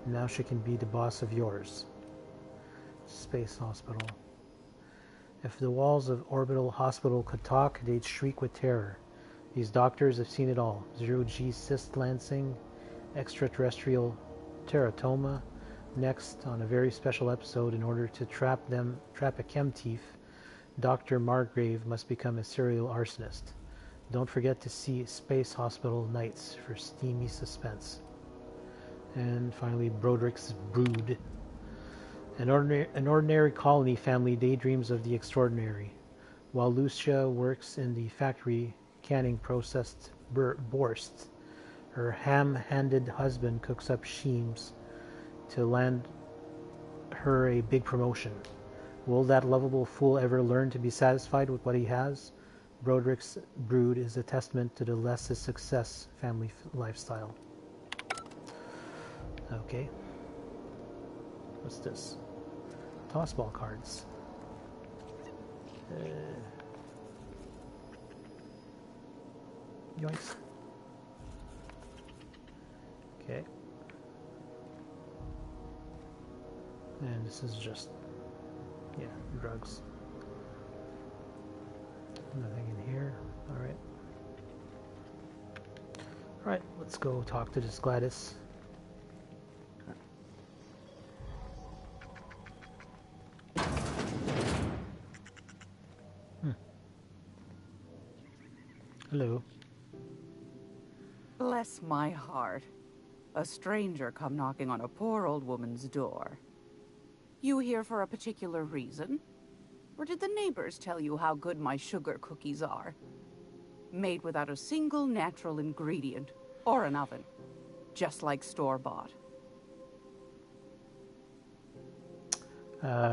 and now she can be the boss of yours. Space Hospital. If the walls of Orbital Hospital could talk, they'd shriek with terror. These doctors have seen it all. Zero-G cyst lancing, extraterrestrial teratoma. Next, on a very special episode, in order to trap a chem thief, Dr. Margrave must become a serial arsonist. Don't forget to see Space Hospital Nights for steamy suspense. And finally, Broderick's Brood. An ordinary colony family daydreams of the extraordinary. While Lucia works in the factory canning processed borscht, her ham-handed husband cooks up schemes to land her a big promotion. Will that lovable fool ever learn to be satisfied with what he has? Broderick's Brood is a testament to the less is success family lifestyle. Okay. What's this? Tossball cards. Yoinks. Okay. And this is just, yeah, drugs. Nothing in here. Alright. Alright, let's go talk to this Gladys. Hello. Bless my heart. A stranger come knocking on a poor old woman's door. You here for a particular reason? Or did the neighbors tell you how good my sugar cookies are? Made without a single natural ingredient, or an oven. Just like store-bought.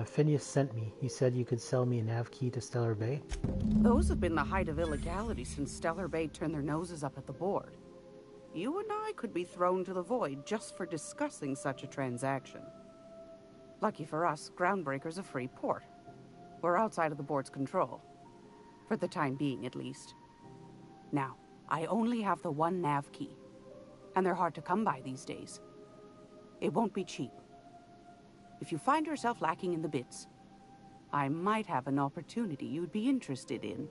Phineas sent me. He said you could sell me a nav key to Stellar Bay. Those have been the height of illegality since Stellar Bay turned their noses up at the board. You and I could be thrown to the void just for discussing such a transaction. Lucky for us, Groundbreaker's a free port. We're outside of the board's control. For the time being, at least. Now, I only have the one nav key. And they're hard to come by these days. It won't be cheap. If you find yourself lacking in the bits, I might have an opportunity you'd be interested in.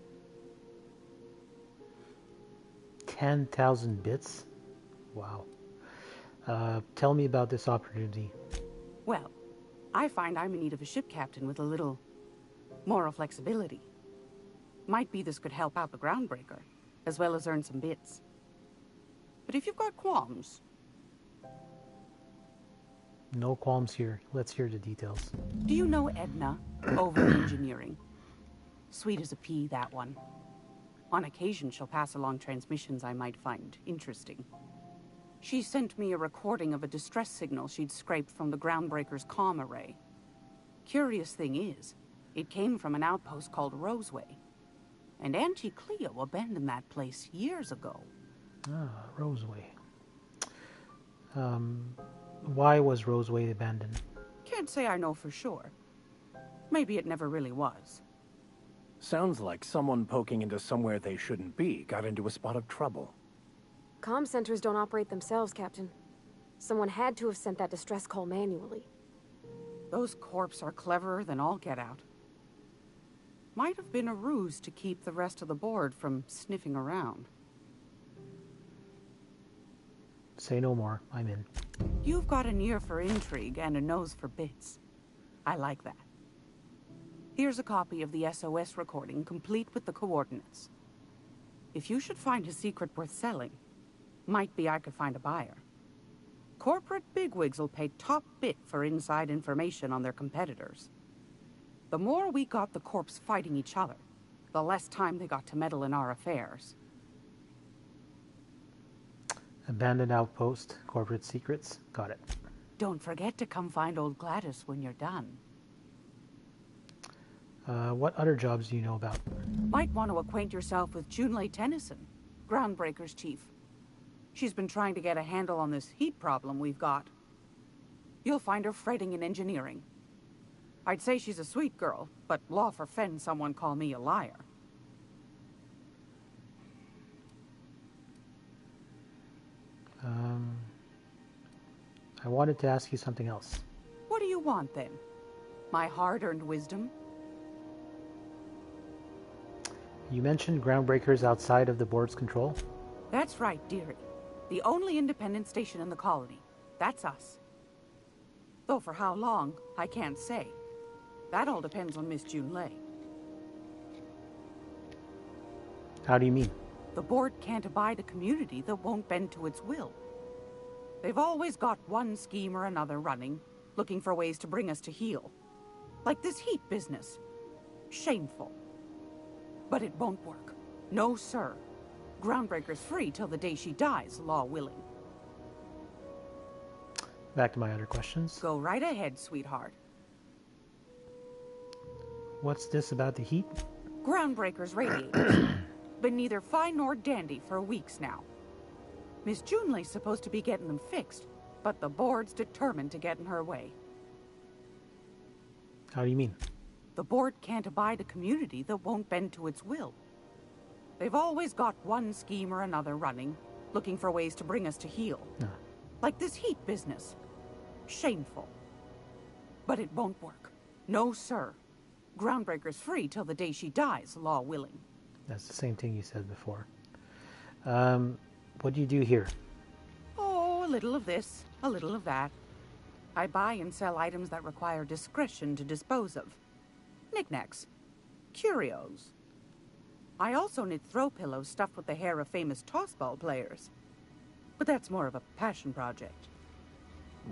10,000 bits? Wow. Tell me about this opportunity. Well, I find I'm in need of a ship captain with a little moral flexibility. Might be this could help out the Groundbreaker, as well as earn some bits. But if you've got qualms... No qualms here. Let's hear the details. Do you know Edna, over in engineering? Sweet as a pea, that one. On occasion, she'll pass along transmissions I might find interesting. She sent me a recording of a distress signal she'd scraped from the Groundbreaker's comm array. Curious thing is, it came from an outpost called Roseway. And Auntie Cleo abandoned that place years ago. Ah, Roseway. Why was Roseway abandoned? Can't say I know for sure. Maybe it never really was. Sounds like someone poking into somewhere they shouldn't be got into a spot of trouble. Comm centers don't operate themselves, Captain. Someone had to have sent that distress call manually. Those corps are cleverer than all get out. Might have been a ruse to keep the rest of the board from sniffing around. Say no more. I'm in. You've got an ear for intrigue and a nose for bits. I like that. Here's a copy of the SOS recording, complete with the coordinates. If you should find a secret worth selling, might be I could find a buyer. Corporate bigwigs will pay top bit for inside information on their competitors. The more we got the corps fighting each other, the less time they got to meddle in our affairs. Abandoned outpost, corporate secrets. Got it. Don't forget to come find old Gladys when you're done. What other jobs do you know about? Might want to acquaint yourself with Junlei Tennyson, Groundbreaker's chief. She's been trying to get a handle on this heat problem we've got. You'll find her fretting in engineering. I'd say she's a sweet girl, but law forfend someone call me a liar. I wanted to ask you something else. What do you want, then? My hard-earned wisdom? You mentioned Groundbreakers outside of the board's control? That's right, dearie. The only independent station in the colony. That's us. Though for how long, I can't say. That all depends on Miss Junlei. How do you mean? The board can't abide a community that won't bend to its will. They've always got one scheme or another running, looking for ways to bring us to heel. Like this heat business. Shameful. But it won't work. No, sir. Groundbreaker's free till the day she dies, law willing. Back to my other questions. Go right ahead, sweetheart. What's this about the heat? Groundbreaker's radiators. Been neither fine nor dandy for weeks now. Miss Junlei's supposed to be getting them fixed, but the board's determined to get in her way. How do you mean? The board can't abide a community that won't bend to its will. They've always got one scheme or another running, looking for ways to bring us to heel. Like this heat business. Shameful. But it won't work. No, sir. Groundbreaker's free till the day she dies, law willing. That's the same thing you said before. What do you do here? Oh, a little of this, a little of that. I buy and sell items that require discretion to dispose of. Knickknacks. Curios. I also knit throw pillows stuffed with the hair of famous tossball players. But that's more of a passion project.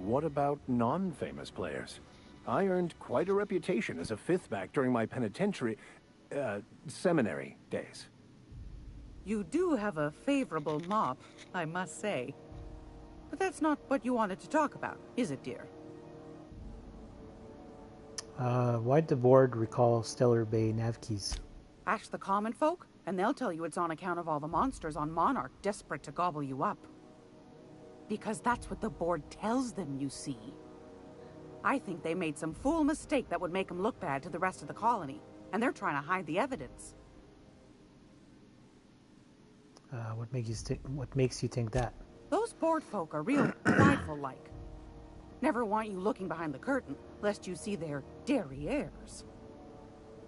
What about non-famous players? I earned quite a reputation as a fifth back during my seminary days. You do have a favorable mop, I must say. But that's not what you wanted to talk about, is it, dear? Why'd the board recall Stellar Bay nav keys? Ask the common folk, and they'll tell you it's on account of all the monsters on Monarch desperate to gobble you up. Because that's what the board tells them, you see. I think they made some fool mistake that would make them look bad to the rest of the colony, and they're trying to hide the evidence. What makes you think that? Those board folk are real prideful-like. Never want you looking behind the curtain, lest you see their derrieres.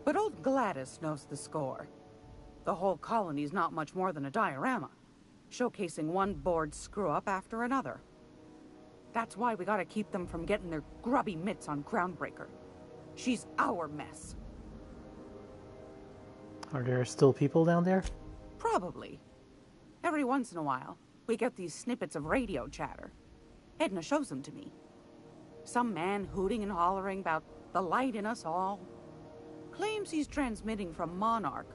But old Gladys knows the score. The whole colony's not much more than a diorama, showcasing one board screw-up after another. That's why we gotta keep them from getting their grubby mitts on Groundbreaker. She's our mess. Are there still people down there? Probably. Every once in a while, we get these snippets of radio chatter. Edna shows them to me. Some man hooting and hollering about the light in us all. Claims he's transmitting from Monarch,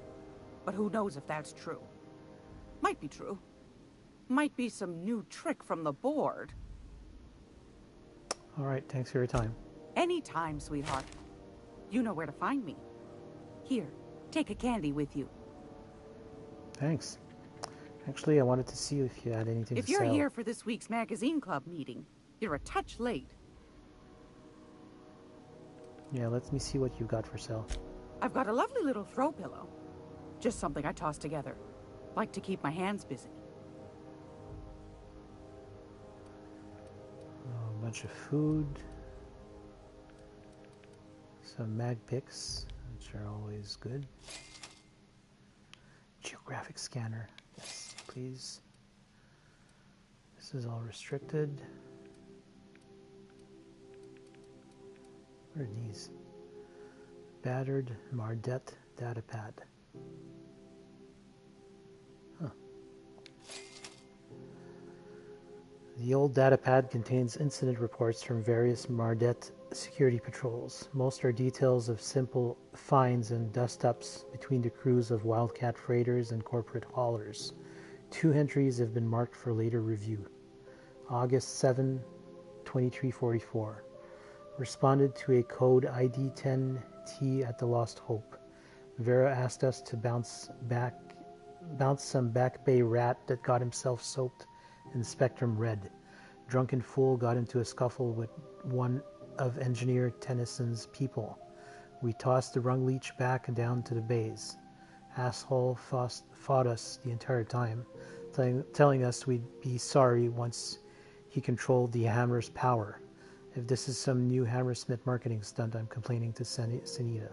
but who knows if that's true. Might be true. Might be some new trick from the board. All right, thanks for your time. Anytime, sweetheart. You know where to find me. Here, take a candy with you. Thanks. Actually, I wanted to see if you had anything If to you're sell. here for this week's magazine club meeting, you're a touch late. Yeah, let me see what you got for sale. I've got a lovely little throw pillow. Just something I toss together. Like to keep my hands busy. A bunch of food. Some mag picks, which are always good. Geographic scanner. Yes, please. This is all restricted. What are these? Battered Mardet data pad. The old datapad contains incident reports from various Mardet security patrols. Most are details of simple finds and dust-ups between the crews of Wildcat freighters and corporate haulers. 2 entries have been marked for later review. August 7, 2344. Responded to a code ID 10T at the Lost Hope. Vera asked us to bounce some Back Bay rat that got himself soaked in Spectrum Red. Drunken fool got into a scuffle with one of Engineer Tennyson's people. We tossed the rung leech back and down to the bays. Asshole fought us the entire time, telling us we'd be sorry once he controlled the hammer's power. If this is some new Hammersmith marketing stunt, I'm complaining to Senita.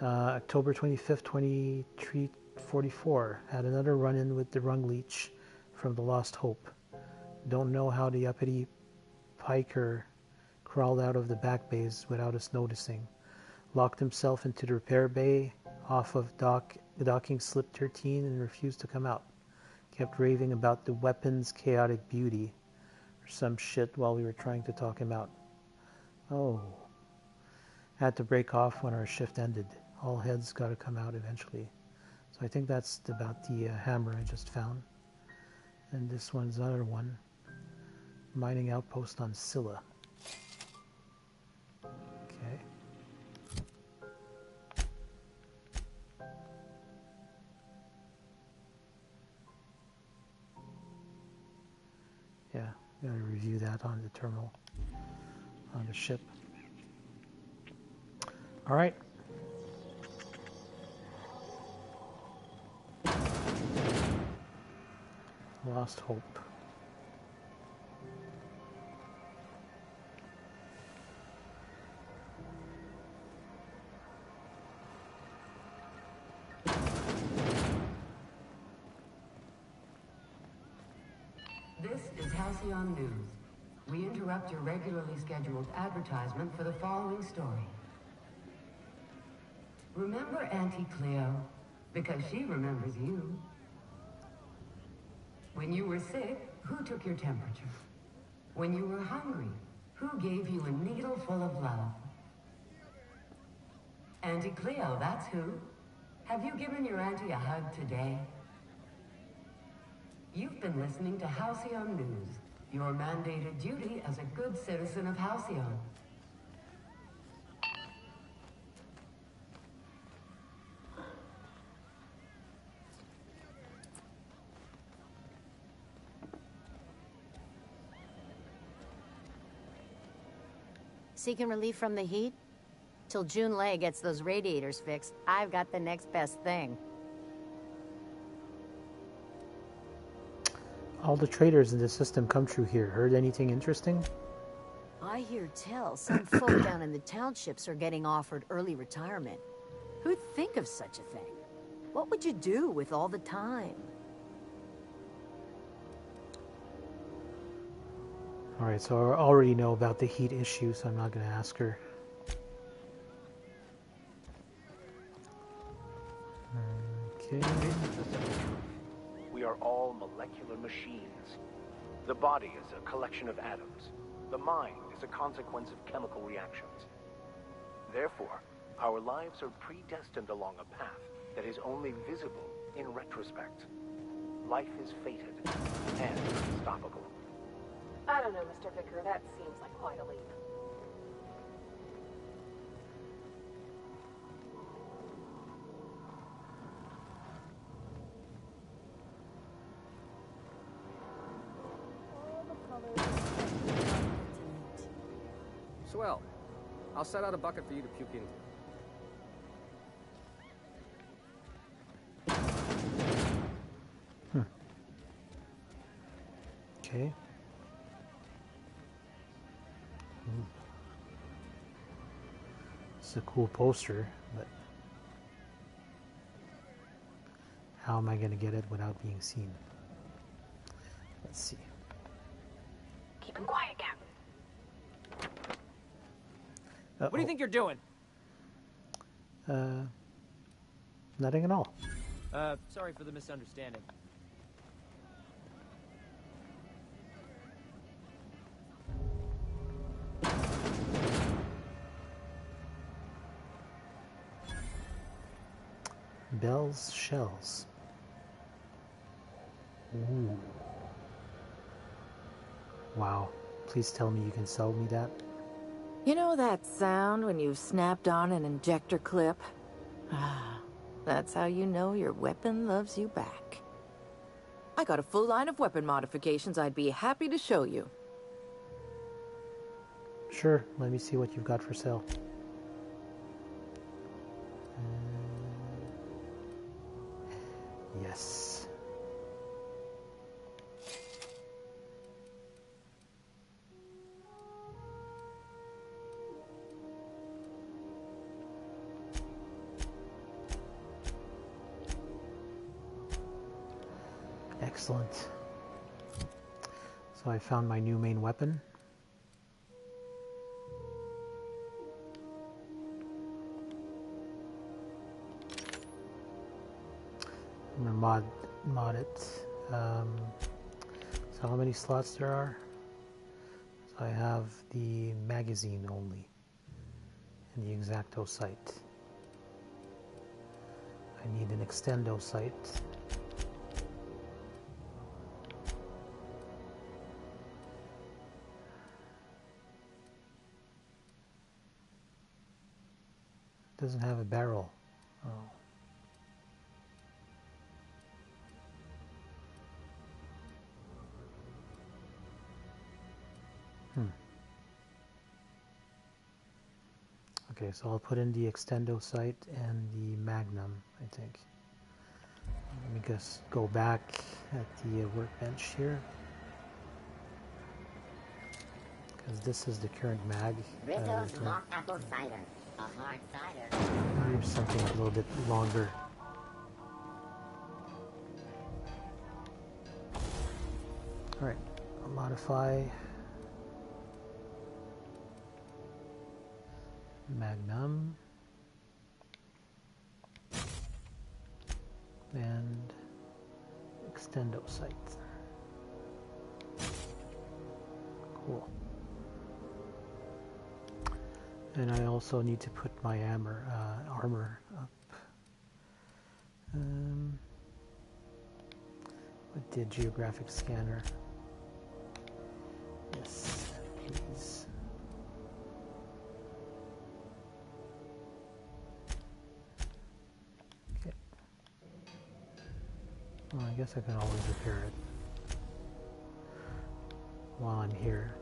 October 25th, 2344. Had another run-in with the rung leech from the Lost Hope. Don't know how the uppity piker crawled out of the back bays without us noticing. Locked himself into the repair bay off of docking slip 13 and refused to come out. Kept raving about the weapon's chaotic beauty or some shit while we were trying to talk him out. Oh. Had to break off when our shift ended. All heads got to come out eventually. So I think that's about the hammer I just found. And this one's another one. Mining outpost on Scylla. Okay. Yeah, gotta review that on the terminal, on the ship. All right. Lost Hope. This is Halcyon News. We interrupt your regularly scheduled advertisement for the following story. Remember Auntie Cleo? Because she remembers you. When you were sick, who took your temperature? When you were hungry, who gave you a needle full of love? Auntie Cleo, that's who. Have you given your auntie a hug today? You've been listening to Halcyon News, your mandated duty as a good citizen of Halcyon. Seeking relief from the heat? Till June Lay gets those radiators fixed, I've got the next best thing. All the traders in the system come through here. Heard anything interesting? I hear tell some folk down in the townships are getting offered early retirement. Who'd think of such a thing? What would you do with all the time? Alright, so I already know about the heat issue, so I'm not going to ask her. Okay. We are all molecular machines. The body is a collection of atoms. The mind is a consequence of chemical reactions. Therefore, our lives are predestined along a path that is only visible in retrospect. Life is fated and unstoppable. I don't know, Mr. Vicker. That seems like quite a leap. Swell. I'll set out a bucket for you to puke into. Okay. It's a cool poster, but how am I going to get it without being seen? Let's see. Keep him quiet, Cap. What do you think you're doing? Nothing at all. Sorry for the misunderstanding. Bell's shells. Ooh. Wow. Please tell me you can sell me that. You know that sound when you've snapped on an injector clip? Ah, that's how you know your weapon loves you back. I got a full line of weapon modifications I'd be happy to show you. Sure, let me see what you've got for sale. Yes. Excellent. So I found my new main weapon. I'm gonna mod it. So how many slots there are? So I have the magazine only and the Exacto sight. I need an extendo sight. Doesn't have a barrel. Oh. Okay, so I'll put in the extendo sight and the magnum, I think. Let me just go back at the workbench here. Because this is the current mag. Rizzo's mock apple cider. A hard cider. Maybe something a little bit longer. Alright, I'll modify magnum and extendo sight. Cool. And I also need to put my armor up. With the geographic scanner. Yes, please. Okay. Well, I guess I can always repair it while I'm here.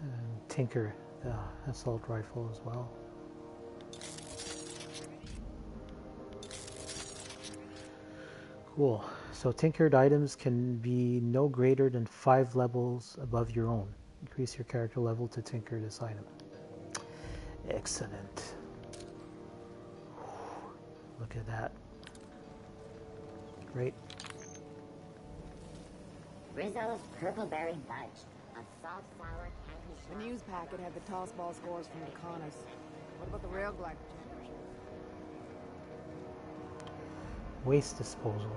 And tinker the assault rifle as well. Cool. So tinkered items can be no greater than 5 levels above your own. Increase your character level to tinker this item. Excellent. Look at that. Great. Rizzo's purple berry fudge. A salt sour candy. The news packet had the tossball scores from the Connors. What about the rail glider championship? Waste disposal.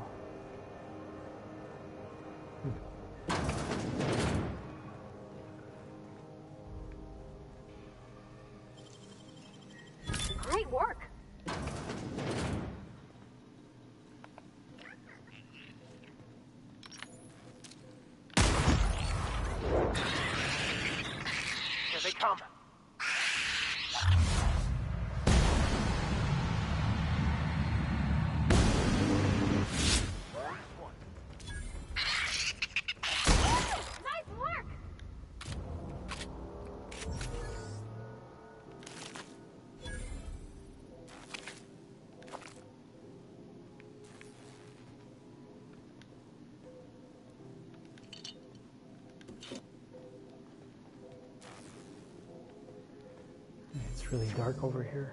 Great work. Here they come. Nice work. It's really dark over here.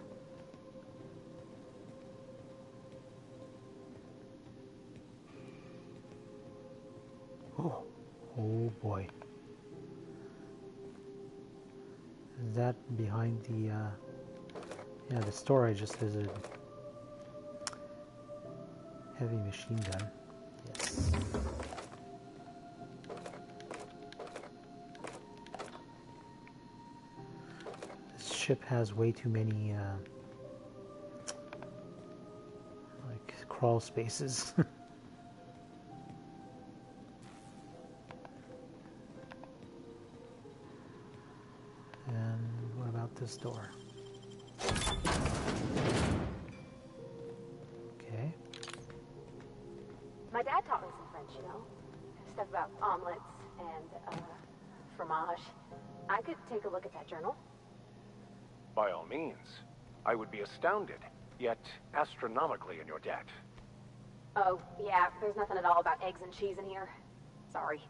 Oh boy. Is that behind the, yeah, the store I just visited? Heavy machine gun. Yes. this. This ship has way too many like crawl spaces. And what about this door? Okay. My dad taught me some French, you know? Stuff about omelets and, fromage. I could take a look at that journal. By all means. I would be astounded, yet astronomically in your debt. Oh, yeah, there's nothing at all about eggs and cheese in here. Sorry.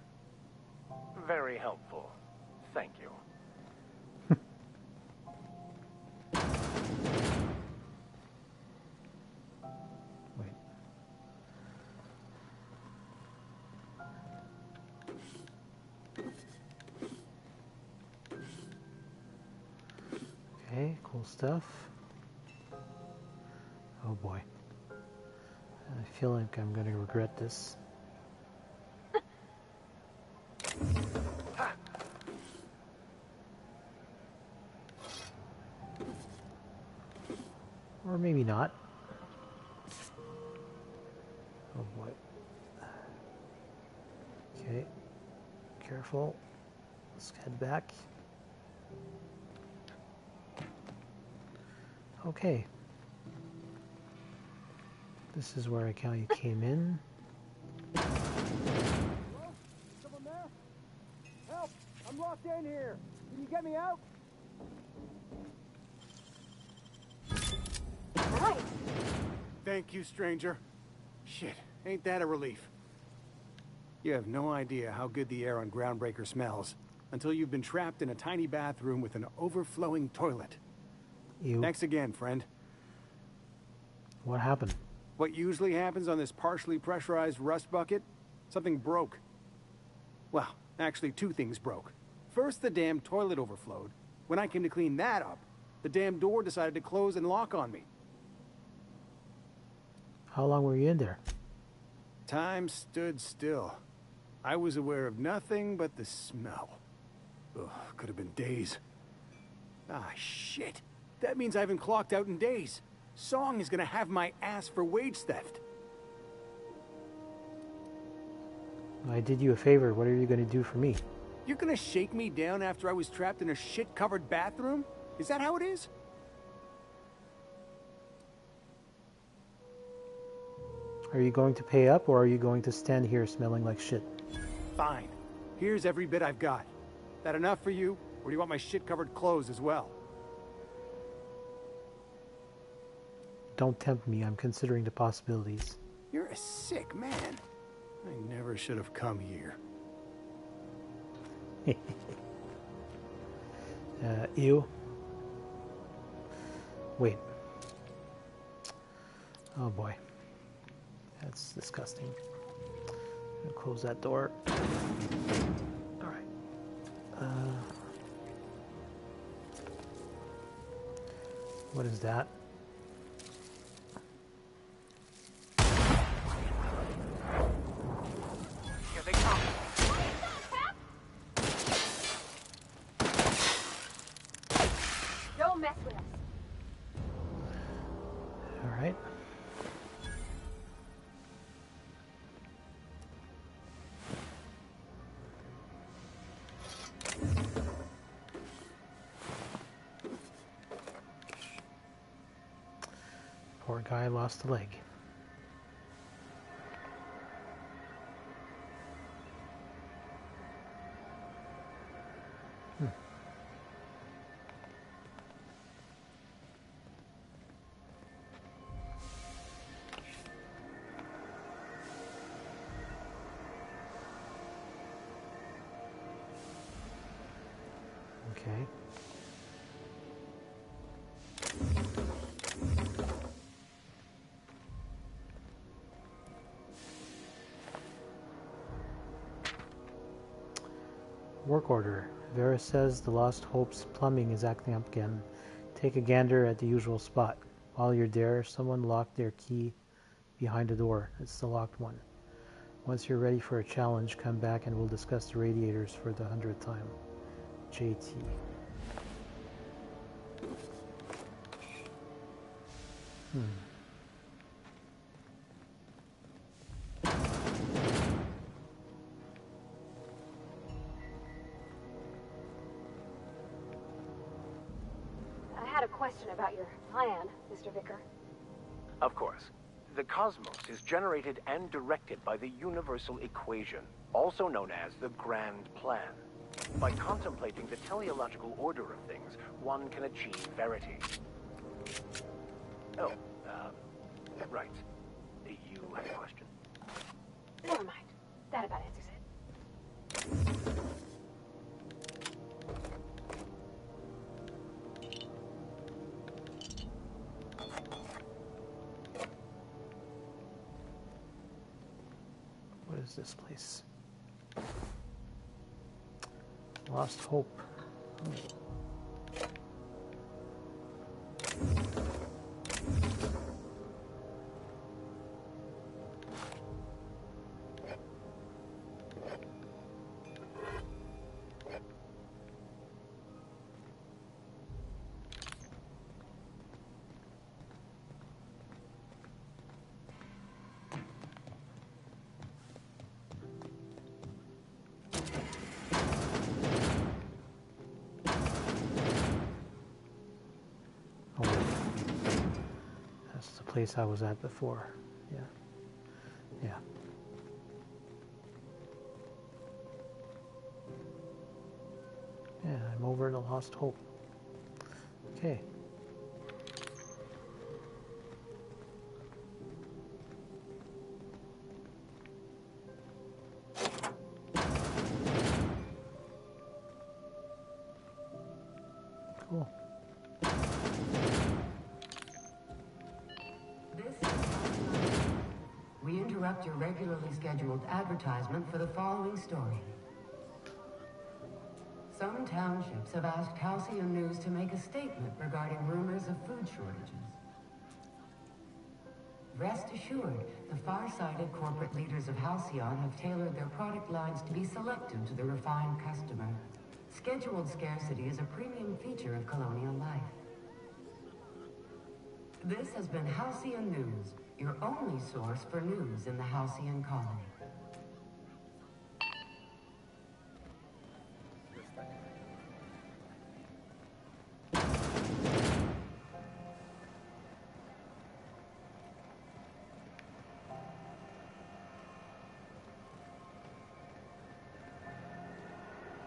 Very helpful. Thank you. Okay, cool stuff. Oh boy. I feel like I'm going to regret this. Or maybe not. Oh boy. Okay. Careful. Let's head back. Okay. This is where I came in. Hello? Someone there? Help! I'm locked in here. Can you get me out? Right. Thank you, stranger. Shit, ain't that a relief? You have no idea how good the air on Groundbreaker smells until you've been trapped in a tiny bathroom with an overflowing toilet. Ew. Thanks again, friend. What happened? What usually happens on this partially pressurized rust bucket? Something broke. Well, actually two things broke. First, the damn toilet overflowed. When I came to clean that up, the damn door decided to close and lock on me. How long were you in there? Time stood still. I was aware of nothing but the smell. Ugh, could have been days. Ah, shit. That means I haven't clocked out in days. Song is gonna have my ass for wage theft. I did you a favor. What are you going to do for me? You're gonna shake me down after I was trapped in a shit-covered bathroom? Is that how it is? Are you going to pay up, or are you going to stand here smelling like shit? Fine. Here's every bit I've got. That enough for you, or do you want my shit-covered clothes as well? Don't tempt me. I'm considering the possibilities. You're a sick man. I never should have come here. Ew. Wait. Oh boy. That's disgusting. I'm gonna close that door. Alright. What is that? Here they come. Don't mess with us. Alright. Poor guy lost a leg. Okay. Work order. Vera says the Lost Hope's plumbing is acting up again. Take a gander at the usual spot. While you're there, someone locked their key behind the door. It's the locked one. Once you're ready for a challenge, come back and we'll discuss the radiators for the 100th time. JT. I had a question about your plan, Mr. Vicker. Of course. The cosmos is generated and directed by the universal equation, also known as the Grand Plan. By contemplating the teleological order of things, one can achieve verity. Oh, right. You had a question? Never mind. That about answers it. What is this place? Lost Hope. That's the place I was at before. Yeah. Yeah. Yeah, I'm over to Lost Hope. Okay. Cool. We interrupt your regularly scheduled advertisement for the following story. Some townships have asked Halcyon News to make a statement regarding rumors of food shortages. Rest assured, the far-sighted corporate leaders of Halcyon have tailored their product lines to be selective to the refined customer. Scheduled scarcity is a premium feature of colonial life. This has been Halcyon News, your only source for news in the Halcyon colony.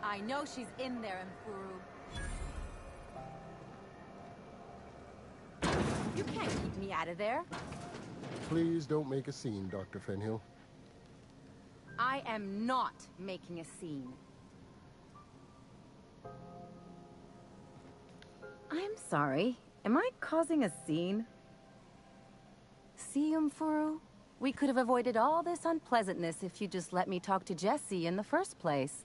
I know she's in there, Mfuru. You can't keep me out of there. Please don't make a scene, Dr. Fenhill. I am not making a scene. I'm sorry. Am I causing a scene? See, Mfuru? We could have avoided all this unpleasantness if you just let me talk to Jessie in the first place.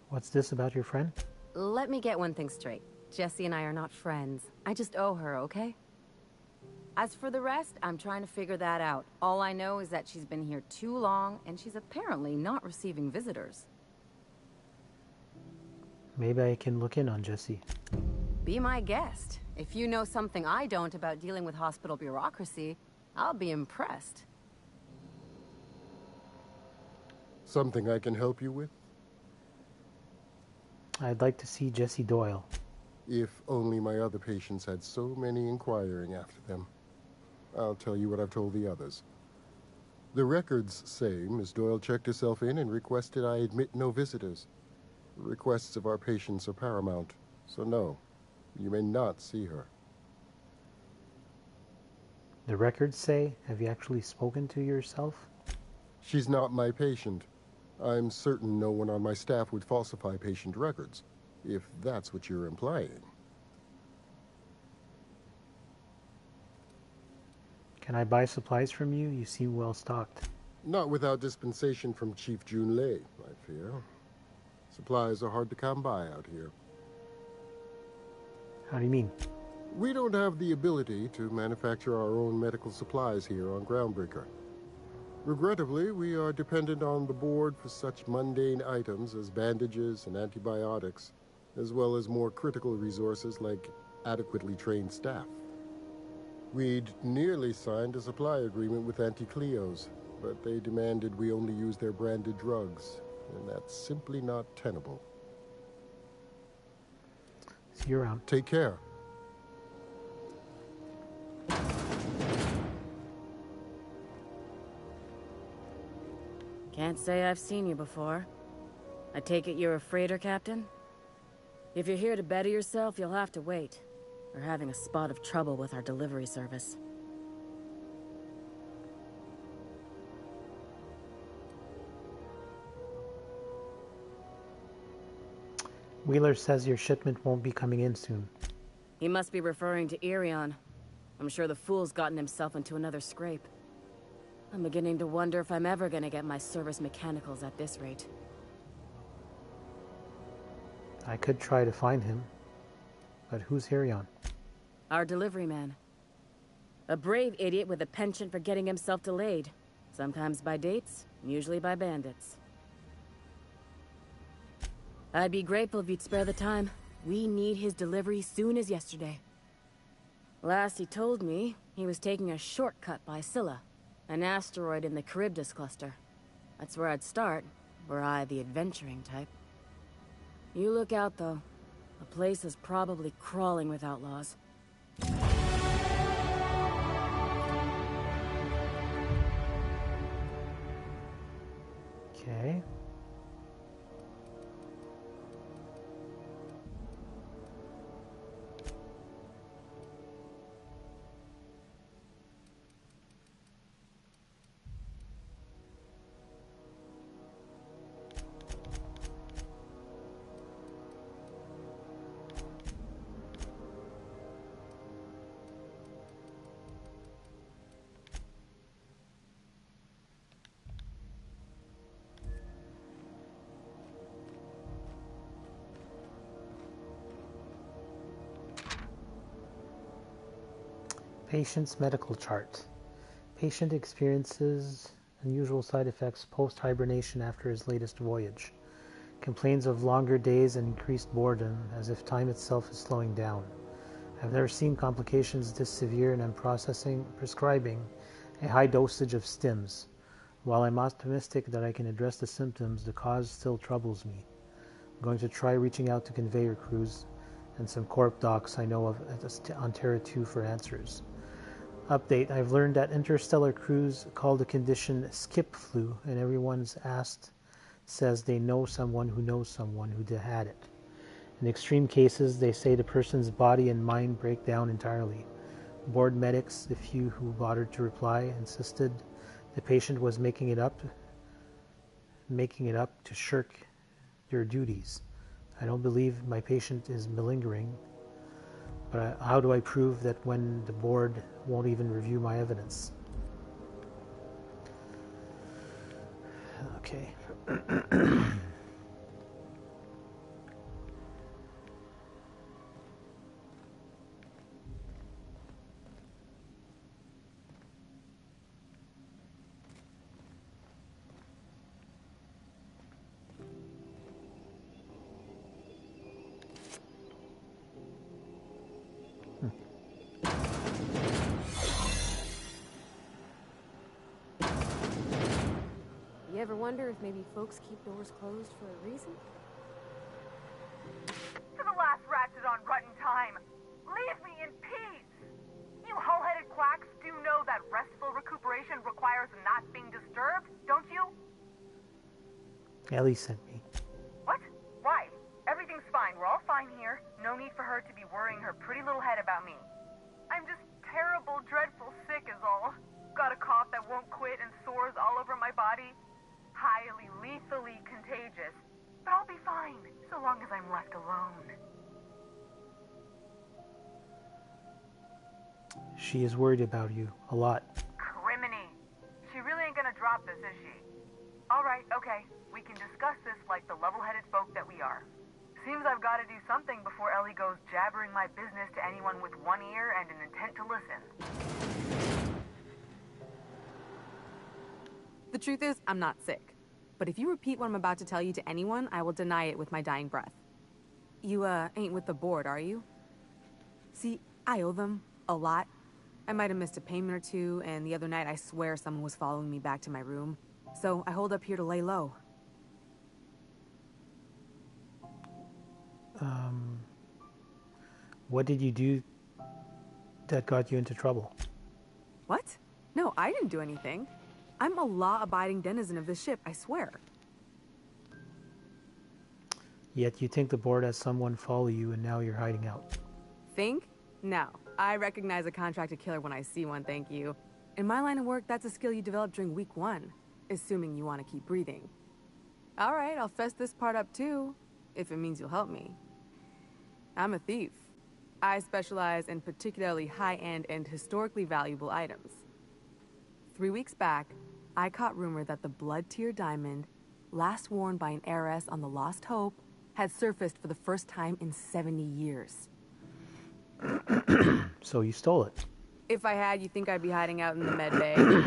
What's this about your friend? Let me get one thing straight. Jessie and I are not friends. I just owe her, okay? As for the rest, I'm trying to figure that out. All I know is that she's been here too long, and she's apparently not receiving visitors. Maybe I can look in on Jessie. Be my guest. If you know something I don't about dealing with hospital bureaucracy, I'll be impressed. Something I can help you with? I'd like to see Jessie Doyle. If only my other patients had so many inquiring after them. I'll tell you what I've told the others. The records say Miss Doyle checked herself in and requested I admit no visitors. The requests of our patients are paramount, so no, you may not see her. The records say? Have you actually spoken to yourself? She's not my patient. I'm certain no one on my staff would falsify patient records, if that's what you're implying. Can I buy supplies from you? You seem well stocked. Not without dispensation from Chief Jun Lei, I fear. Supplies are hard to come by out here. How do you mean? We don't have the ability to manufacture our own medical supplies here on Groundbreaker. Regrettably, we are dependent on the board for such mundane items as bandages and antibiotics, as well as more critical resources like adequately trained staff. We'd nearly signed a supply agreement with Anti-Cleos, but they demanded we only use their branded drugs, and that's simply not tenable. See you around. Take care. Can't say I've seen you before. I take it you're a freighter captain? If you're here to better yourself, you'll have to wait. We're having a spot of trouble with our delivery service. Wheeler says your shipment won't be coming in soon. He must be referring to Irion. I'm sure the fool's gotten himself into another scrape. I'm beginning to wonder if I'm ever gonna get my service mechanicals at this rate. I could try to find him, but who's Irion? Our delivery man. A brave idiot with a penchant for getting himself delayed. Sometimes by dates, usually by bandits. I'd be grateful if you'd spare the time. We need his delivery soon as yesterday. Last he told me, he was taking a shortcut by Scylla, an asteroid in the Charybdis cluster. That's where I'd start, were I the adventuring type. You look out, though. The place is probably crawling with outlaws. Okay. Patient's medical chart. Patient experiences unusual side effects post-hibernation after his latest voyage. Complains of longer days and increased boredom, as if time itself is slowing down. I've never seen complications this severe, and I'm prescribing a high dosage of stims. While I'm optimistic that I can address the symptoms, the cause still troubles me. I'm going to try reaching out to conveyor crews and some corp docs I know of on Terra 2 for answers. Update: I've learned that interstellar crews call the condition skip flu, and everyone's asked says they know someone who had it. In extreme cases, they say the person's body and mind break down entirely. Board medics, the few who bothered to reply, insisted the patient was making it up to shirk their duties. I don't believe my patient is malingering, but how do I prove that when the board won't even review my evidence? Okay. You ever wonder if maybe folks keep doors closed for a reason? To the last ratchet on rotten time, leave me in peace! You hull-headed quacks do know that restful recuperation requires not being disturbed, don't you? Ellie sent me. What? Why? Everything's fine. We're all fine here. No need for her to be worrying her pretty little head about me. I'm just terrible, dreadful sick is all. Got a cough that won't quit and sores all over my body. Highly, lethally contagious. But I'll be fine, so long as I'm left alone. She is worried about you a lot. Criminy. She really ain't gonna drop this, is she? Alright, okay. We can discuss this like the level-headed folk that we are. Seems I've got to do something before Ellie goes jabbering my business to anyone with one ear and an intent to listen. The truth is, I'm not sick. But if you repeat what I'm about to tell you to anyone, I will deny it with my dying breath. You, ain't with the board, are you? See, I owe them a lot. I might have missed a payment or two, and the other night I swear someone was following me back to my room. So I hold up here to lay low. What did you do that got you into trouble? What? No, I didn't do anything. I'm a law-abiding denizen of this ship, I swear. Yet you think the board has someone follow you and now you're hiding out. Think? No. I recognize a contracted killer when I see one, thank you. In my line of work, that's a skill you develop during week 1, assuming you want to keep breathing. Alright, I'll fess this part up too, if it means you'll help me. I'm a thief. I specialize in particularly high-end and historically valuable items. 3 weeks back, I caught rumor that the blood-tier diamond, last worn by an heiress on the Lost Hope, had surfaced for the first time in 70 years. So you stole it. If I had, you think I'd be hiding out in the med bay?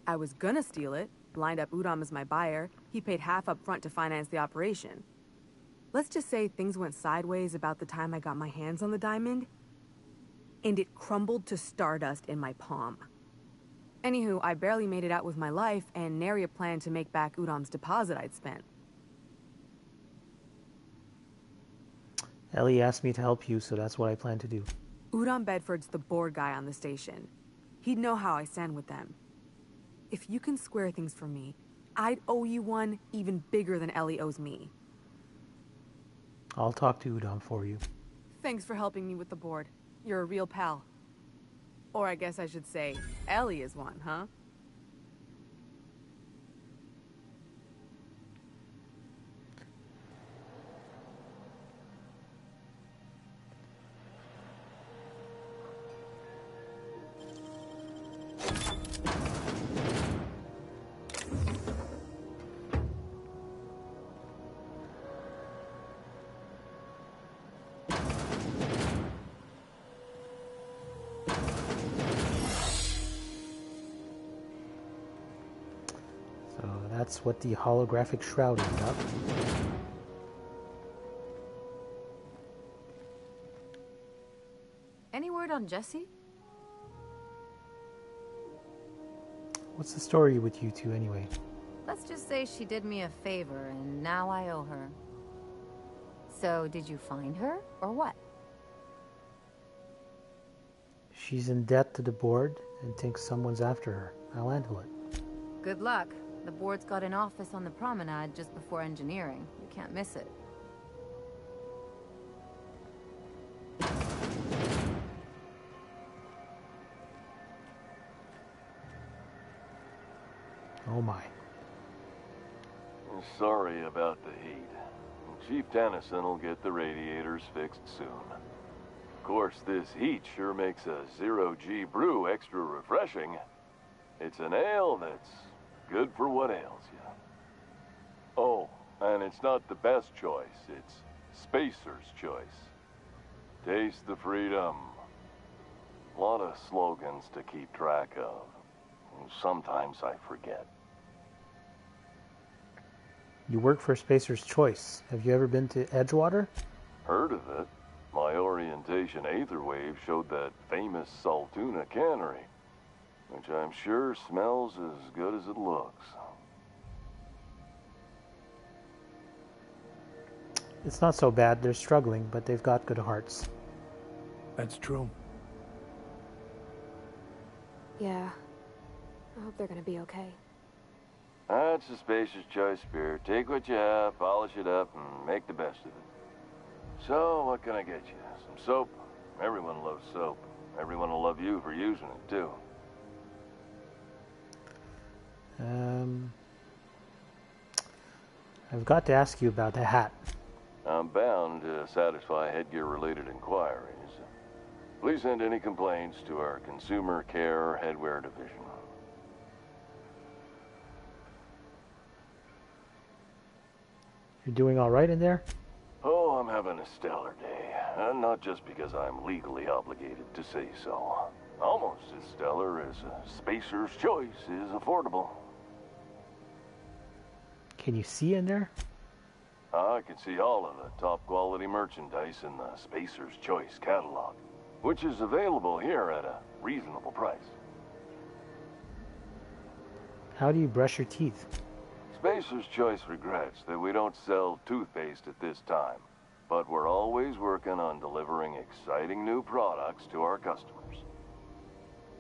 I was gonna steal it, lined up Udom as my buyer. He paid half up front to finance the operation. Let's just say things went sideways about the time I got my hands on the diamond, and it crumbled to stardust in my palm. Anywho, I barely made it out with my life, and nary a plan to make back Udom's deposit I'd spent. Ellie asked me to help you, so that's what I plan to do. Udom Bedford's the board guy on the station. He'd know how I stand with them. If you can square things for me, I'd owe you one even bigger than Ellie owes me. I'll talk to Udom for you. Thanks for helping me with the board. You're a real pal. Or I guess I should say, Ellie is one, huh? That's what the holographic shroud is about. Any word on Jessie? What's the story with you two anyway? Let's just say she did me a favor and now I owe her. So, did you find her, or what? She's in debt to the board and thinks someone's after her. I'll handle it. Good luck. The board's got an office on the promenade just before engineering. You can't miss it. Oh my. Sorry about the heat. Chief Tennyson will get the radiators fixed soon. Of course, this heat sure makes a zero-G brew extra refreshing. It's an ale that's good for what ails you. Oh, and it's not the best choice. It's Spacer's choice. Taste the freedom. A lot of slogans to keep track of. Sometimes I forget. You work for Spacer's Choice. Have you ever been to Edgewater? Heard of it. My orientation aether wave showed that famous Saltuna cannery, which I'm sure smells as good as it looks. It's not so bad. They're struggling, but they've got good hearts. That's true. Yeah. I hope they're gonna be okay. That's the Spacer's Choice spirit. Take what you have, polish it up, and make the best of it. So, what can I get you? Some soap? Everyone loves soap. Everyone will love you for using it, too. I've got to ask you about the hat. I'm bound to satisfy headgear-related inquiries. Please send any complaints to our Consumer Care Headwear Division. You're doing all right in there? Oh, I'm having a stellar day. And not just because I'm legally obligated to say so. Almost as stellar as a Spacer's Choice is affordable. Can you see in there? I can see all of the top quality merchandise in the Spacer's Choice catalog, which is available here at a reasonable price. How do you brush your teeth? Spacer's Choice regrets that we don't sell toothpaste at this time, but we're always working on delivering exciting new products to our customers.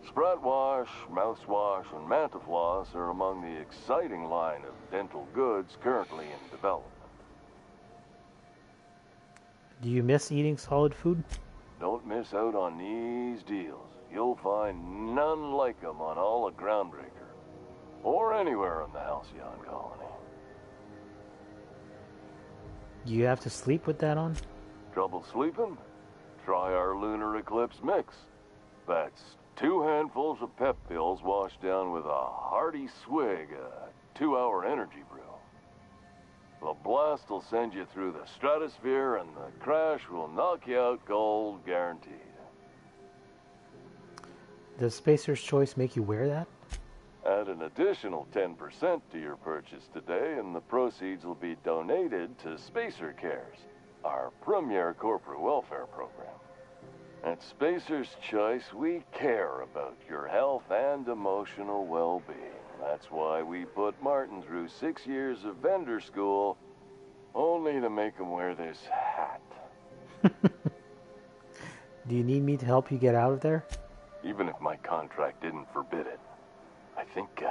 Sprout Wash, Mouthwash, and Mantafloss are among the exciting line of dental goods currently in development. Do you miss eating solid food? Don't miss out on these deals. You'll find none like them on all of Groundbreaker, or anywhere in the Halcyon colony. Do you have to sleep with that on? Trouble sleeping? Try our Lunar Eclipse mix. That's 2 handfuls of pep pills washed down with a hearty swig of 2-hour energy brew. The blast will send you through the stratosphere, and the crash will knock you out cold, guaranteed. Does Spacer's Choice make you wear that? Add an additional 10% to your purchase today, and the proceeds will be donated to Spacer Cares, our premier corporate welfare program. At Spacer's Choice, we care about your health and emotional well-being. That's why we put Martin through 6 years of vendor school, only to make him wear this hat. Do you need me to help you get out of there? Even if my contract didn't forbid it, I think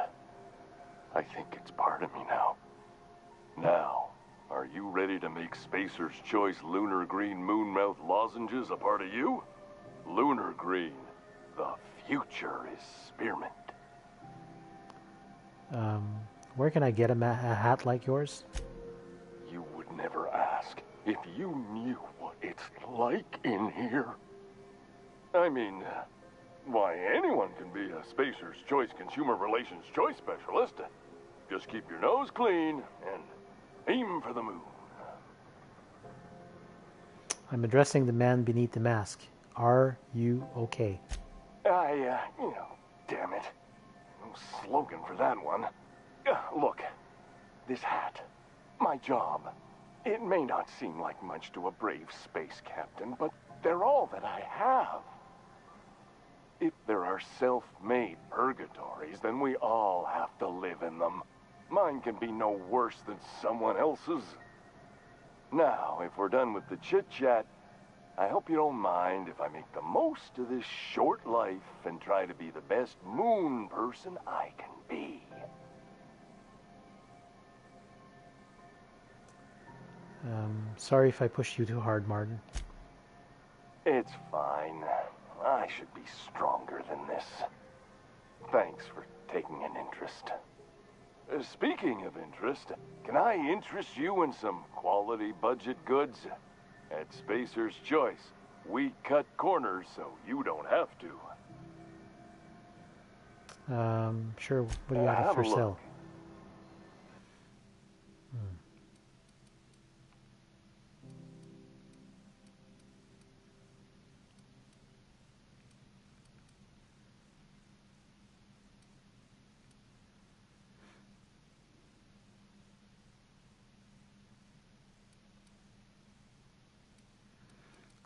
it's part of me now. Now, are you ready to make Spacer's Choice Lunar Green Moonmouth lozenges a part of you? Lunar Green, the future is spearmint. Where can I get a hat like yours? You would never ask if you knew what it's like in here. I mean, why, anyone can be a Spacer's Choice Consumer Relations Choice Specialist. Just keep your nose clean and aim for the moon. I'm addressing the man beneath the mask. Are you okay? Damn it. No slogan for that one. Look, this hat, my job, it may not seem like much to a brave space captain, but they're all that I have. If there are self-made purgatories, then we all have to live in them. Mine can be no worse than someone else's. Now, if we're done with the chit-chat, I hope you don't mind if I make the most of this short life and try to be the best moon person I can be. Sorry if I pushed you too hard, Martin. It's fine. I should be stronger than this. Thanks for taking an interest. Speaking of interest, can I interest you in some quality budget goods? At Spacer's Choice, we cut corners so you don't have to. Sure. What do you have for sale?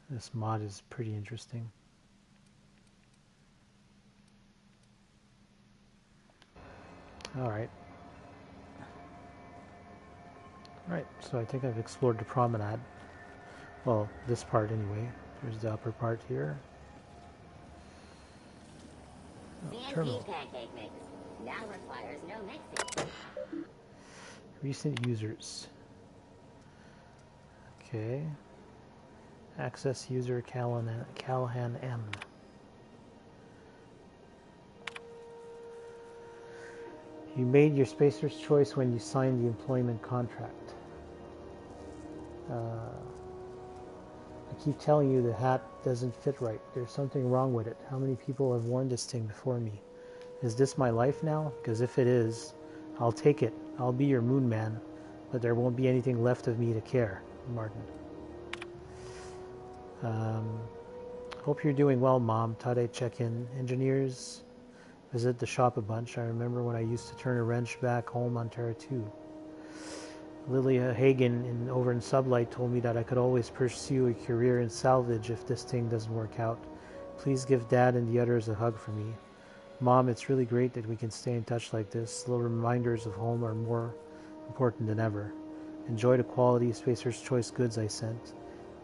This mod is pretty interesting. Alright. Right, so I think I've explored the promenade. Well, this part anyway. There's the upper part here. CNP pancake mix now requires no mixing. Recent users. Okay. Access user Callahan M. You made your Spacer's Choice when you signed the employment contract. I keep telling you the hat doesn't fit right. There's something wrong with it. How many people have worn this thing before me? Is this my life now? Because if it is, I'll take it. I'll be your moon man, but there won't be anything left of me to care. Martin. Hope you're doing well, Mom. Thought I'd check in. Engineers visit the shop a bunch. I remember when I used to turn a wrench back home on Terra 2. Lilia Hagen over in Sublight told me that I could always pursue a career in salvage if this thing doesn't work out. Please give Dad and the others a hug for me. Mom, it's really great that we can stay in touch like this. Little reminders of home are more important than ever. Enjoy the quality Spacer's Choice goods I sent.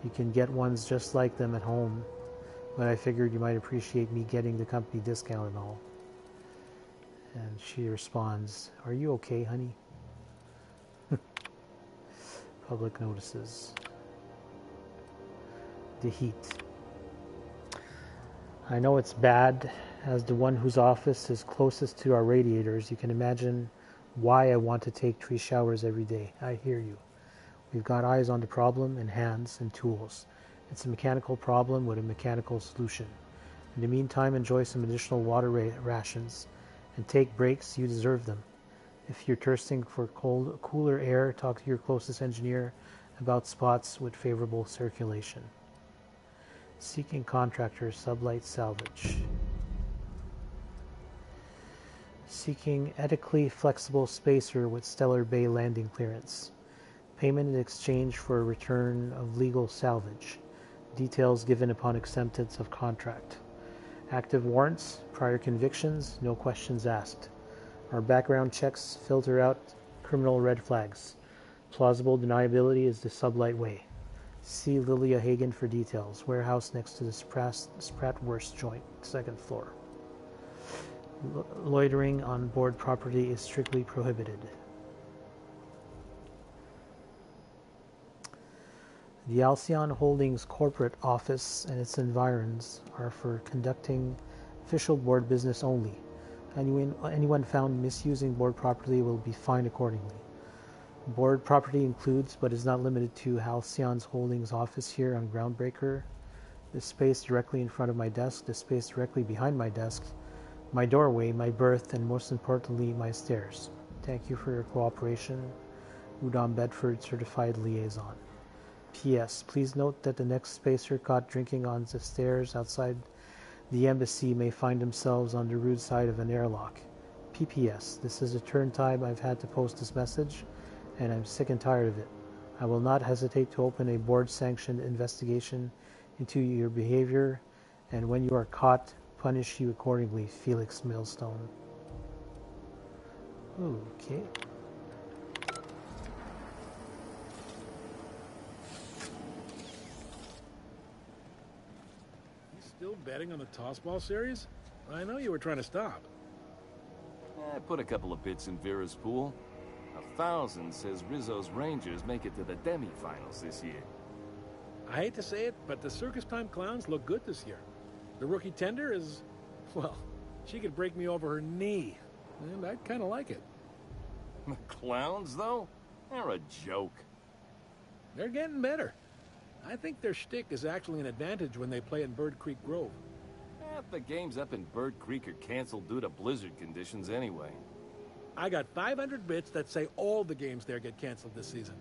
You can get ones just like them at home, but I figured you might appreciate me getting the company discount and all. And she responds, "Are you okay, honey?" Public notices. The heat. I know it's bad. As the one whose office is closest to our radiators, you can imagine why I want to take 3 showers every day. I hear you. We've got eyes on the problem and hands and tools. It's a mechanical problem with a mechanical solution. In the meantime, enjoy some additional water rations and take breaks. You deserve them. If you're thirsting for cooler air, talk to your closest engineer about spots with favorable circulation. Seeking contractors, Sublight Salvage. Seeking ethically flexible spacer with Stellar Bay landing clearance. Payment in exchange for a return of legal salvage. Details given upon acceptance of contract. Active warrants, prior convictions, no questions asked. Our background checks filter out criminal red flags. Plausible deniability is the Sublight way. See Lilia Hagen for details. Warehouse next to the Spratwurst joint, 2nd floor. Loitering on board property is strictly prohibited. The Alcyon Holdings corporate office and its environs are for conducting official board business only. Anyone found misusing board property will be fined accordingly. Board property includes, but is not limited to, Halcyon's Holdings office here on Groundbreaker, the space directly in front of my desk, the space directly behind my desk, my doorway, my berth, and most importantly, my stairs. Thank you for your cooperation. Udom Bedford, Certified Liaison. P.S. Please note that the next spacer caught drinking on the stairs outside the embassy may find themselves on the rude side of an airlock. P.P.S. This is the third time I've had to post this message, and I'm sick and tired of it. I will not hesitate to open a board-sanctioned investigation into your behavior, and when you are caught, punish you accordingly. Felix Millstone. Okay. Still betting on the tossball series? I know you were trying to stop. I put a couple of bits in Vera's pool. 1,000 says Rizzo's Rangers make it to the demi-finals this year. I hate to say it, but the Circus Time Clowns look good this year. The rookie tender is, well, she could break me over her knee, and I'd kind of like it. The Clowns, though? They're a joke. They're getting better. I think their shtick is actually an advantage when they play in Bird Creek Grove. Half the games up in Bird Creek are canceled due to blizzard conditions anyway. I got 500 bits that say all the games there get canceled this season.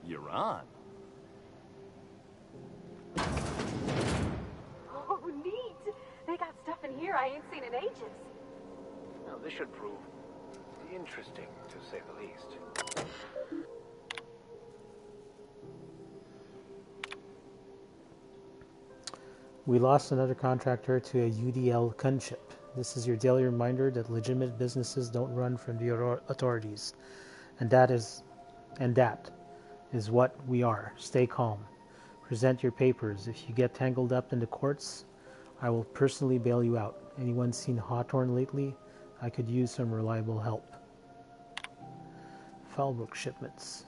You're on. Oh, neat! They got stuff in here I ain't seen in ages. Now, this should prove interesting, to say the least. We lost another contractor to a UDL gunship. This is your daily reminder that legitimate businesses don't run from the authorities. And that is what we are. Stay calm. Present your papers. If you get tangled up in the courts, I will personally bail you out. Anyone seen Hawthorne lately? I could use some reliable help. Fallbrook shipments.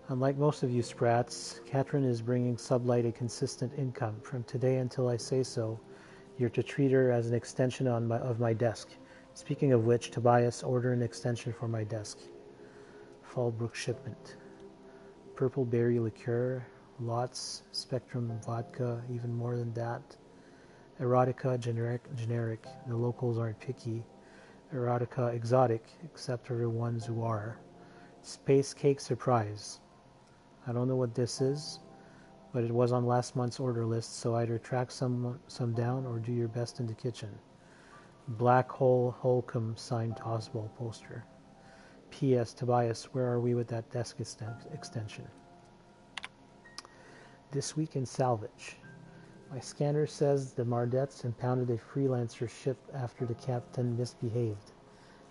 Unlike most of you sprats, Catherine is bringing Sublight a consistent income. From today until I say so, you're to treat her as an extension of my desk. Speaking of which, Tobias, order an extension for my desk. Fallbrook shipment. Purple berry liqueur, lots, Spectrum vodka, even more than that. Erotica generic. The locals aren't picky. Erotica exotic, except for the ones who are. Space cake surprise. I don't know what this is, but it was on last month's order list, so either track some down or do your best in the kitchen. Black Hole Holcomb signed tossball poster. P.S. Tobias, where are we with that desk extension? This week in salvage. My scanner says the Mardettes impounded a freelancer ship after the captain misbehaved.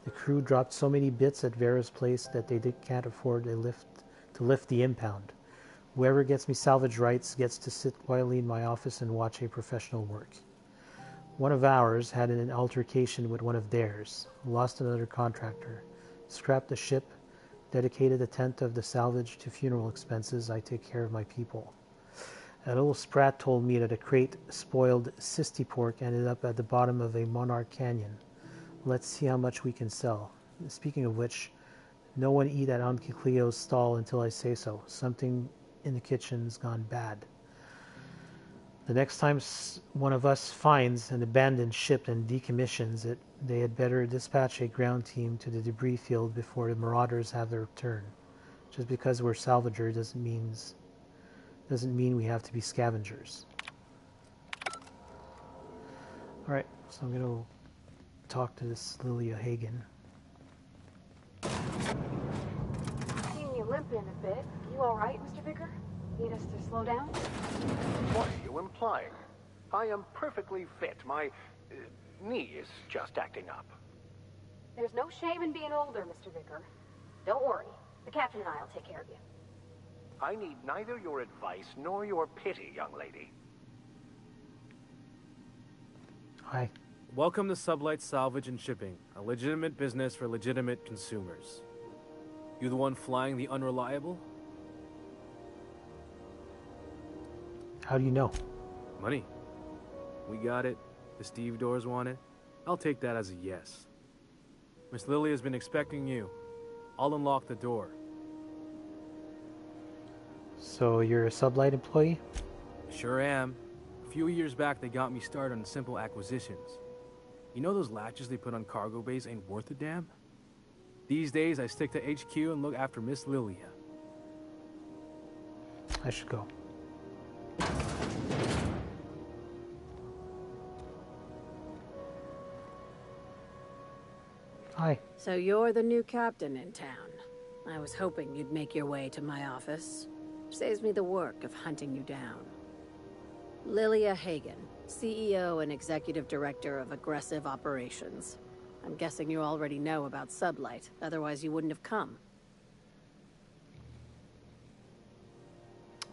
The crew dropped so many bits at Vera's place that they can't afford to lift the impound. Whoever gets me salvage rights gets to sit quietly in my office and watch a professional work. One of ours had an altercation with one of theirs, lost another contractor, scrapped the ship, dedicated a tenth of the salvage to funeral expenses. I take care of my people. A little sprat told me that a crate spoiled cysty pork ended up at the bottom of a Monarch Canyon. Let's see how much we can sell. Speaking of which, no one eat at Uncle Cleo's stall until I say so. Something in the kitchen's gone bad. The next time one of us finds an abandoned ship and decommissions it, they had better dispatch a ground team to the debris field before the marauders have their turn. Just because we're salvager doesn't mean we have to be scavengers. Alright, so I'm going to talk to this Lilia Hagen. Seeing you limping a bit. You alright, Mr. Vicker? Need us to slow down? What are you implying? I am perfectly fit. My knee is just acting up. There's no shame in being older, Mr. Vicker. Don't worry. The captain and I will take care of you. I need neither your advice nor your pity, young lady. Hi. Welcome to Sublight Salvage and Shipping, a legitimate business for legitimate consumers. You the one flying the Unreliable? How do you know? Money. We got it. The Steve Doors want it. I'll take that as a yes. Miss Lily has been expecting you. I'll unlock the door. So you're a Sublight employee? Sure am. A few years back, they got me started on simple acquisitions. You know those latches they put on cargo bays ain't worth a damn? These days, I stick to HQ and look after Miss Lilia. I should go. Hi. So you're the new captain in town. I was hoping you'd make your way to my office. Saves me the work of hunting you down. Lilia Hagen, CEO and Executive Director of Aggressive Operations. I'm guessing you already know about Sublight, otherwise you wouldn't have come.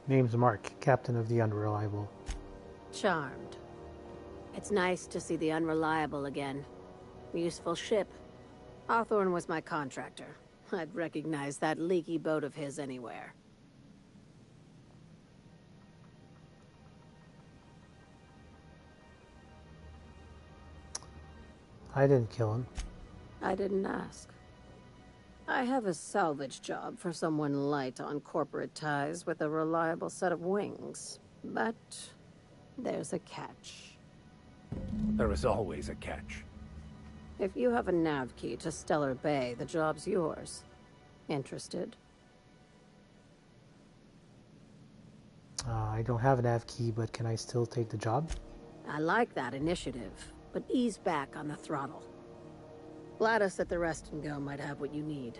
Name's Marc, Captain of the Unreliable. Charmed. It's nice to see the Unreliable again. Useful ship. Hawthorne was my contractor. I'd recognize that leaky boat of his anywhere. I didn't kill him. I didn't ask. I have a salvage job for someone light on corporate ties with a reliable set of wings. But there's a catch. There is always a catch. If you have a nav key to Stellar Bay, the job's yours. Interested? I don't have an nav key, but can I still take the job? I like that initiative, but ease back on the throttle. Gladys at the Rest and Go might have what you need.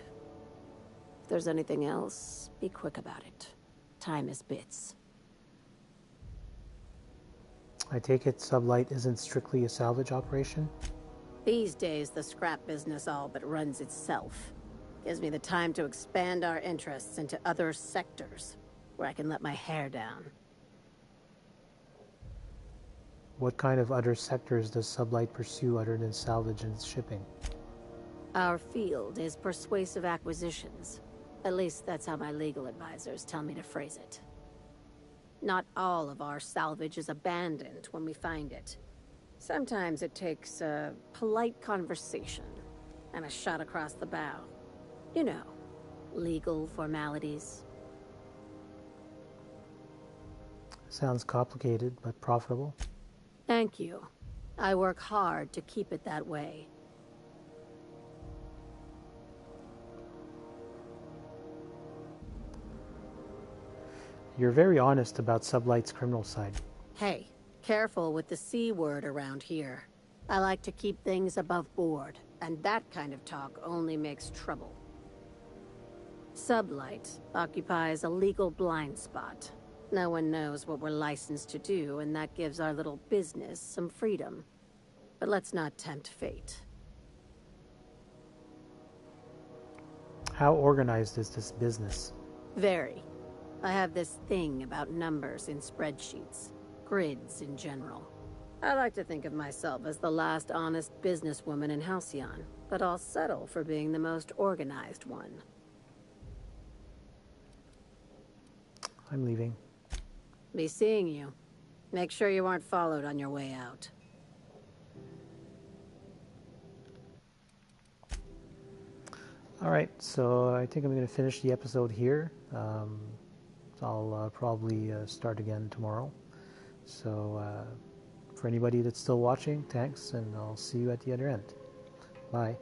If there's anything else, be quick about it. Time is bits. I take it Sublight isn't strictly a salvage operation? These days, the scrap business all but runs itself. Gives me the time to expand our interests into other sectors, where I can let my hair down. What kind of other sectors does Sublight pursue other than salvage and shipping? Our field is persuasive acquisitions. At least that's how my legal advisors tell me to phrase it. Not all of our salvage is abandoned when we find it. Sometimes it takes a polite conversation and a shot across the bow. You know, legal formalities. Sounds complicated, but profitable. Thank you. I work hard to keep it that way. You're very honest about Sublight's criminal side. Hey, careful with the C word around here. I like to keep things above board, and that kind of talk only makes trouble. Sublight occupies a legal blind spot. No one knows what we're licensed to do, and that gives our little business some freedom. But let's not tempt fate. How organized is this business? Very. I have this thing about numbers in spreadsheets. Grids in general. I like to think of myself as the last honest businesswoman in Halcyon, but I'll settle for being the most organized one. I'm leaving. Be seeing you. Make sure you aren't followed on your way out. Alright, so I think I'm going to finish the episode here. I'll probably start again tomorrow. So for anybody that's still watching, thanks, and I'll see you at the other end. Bye.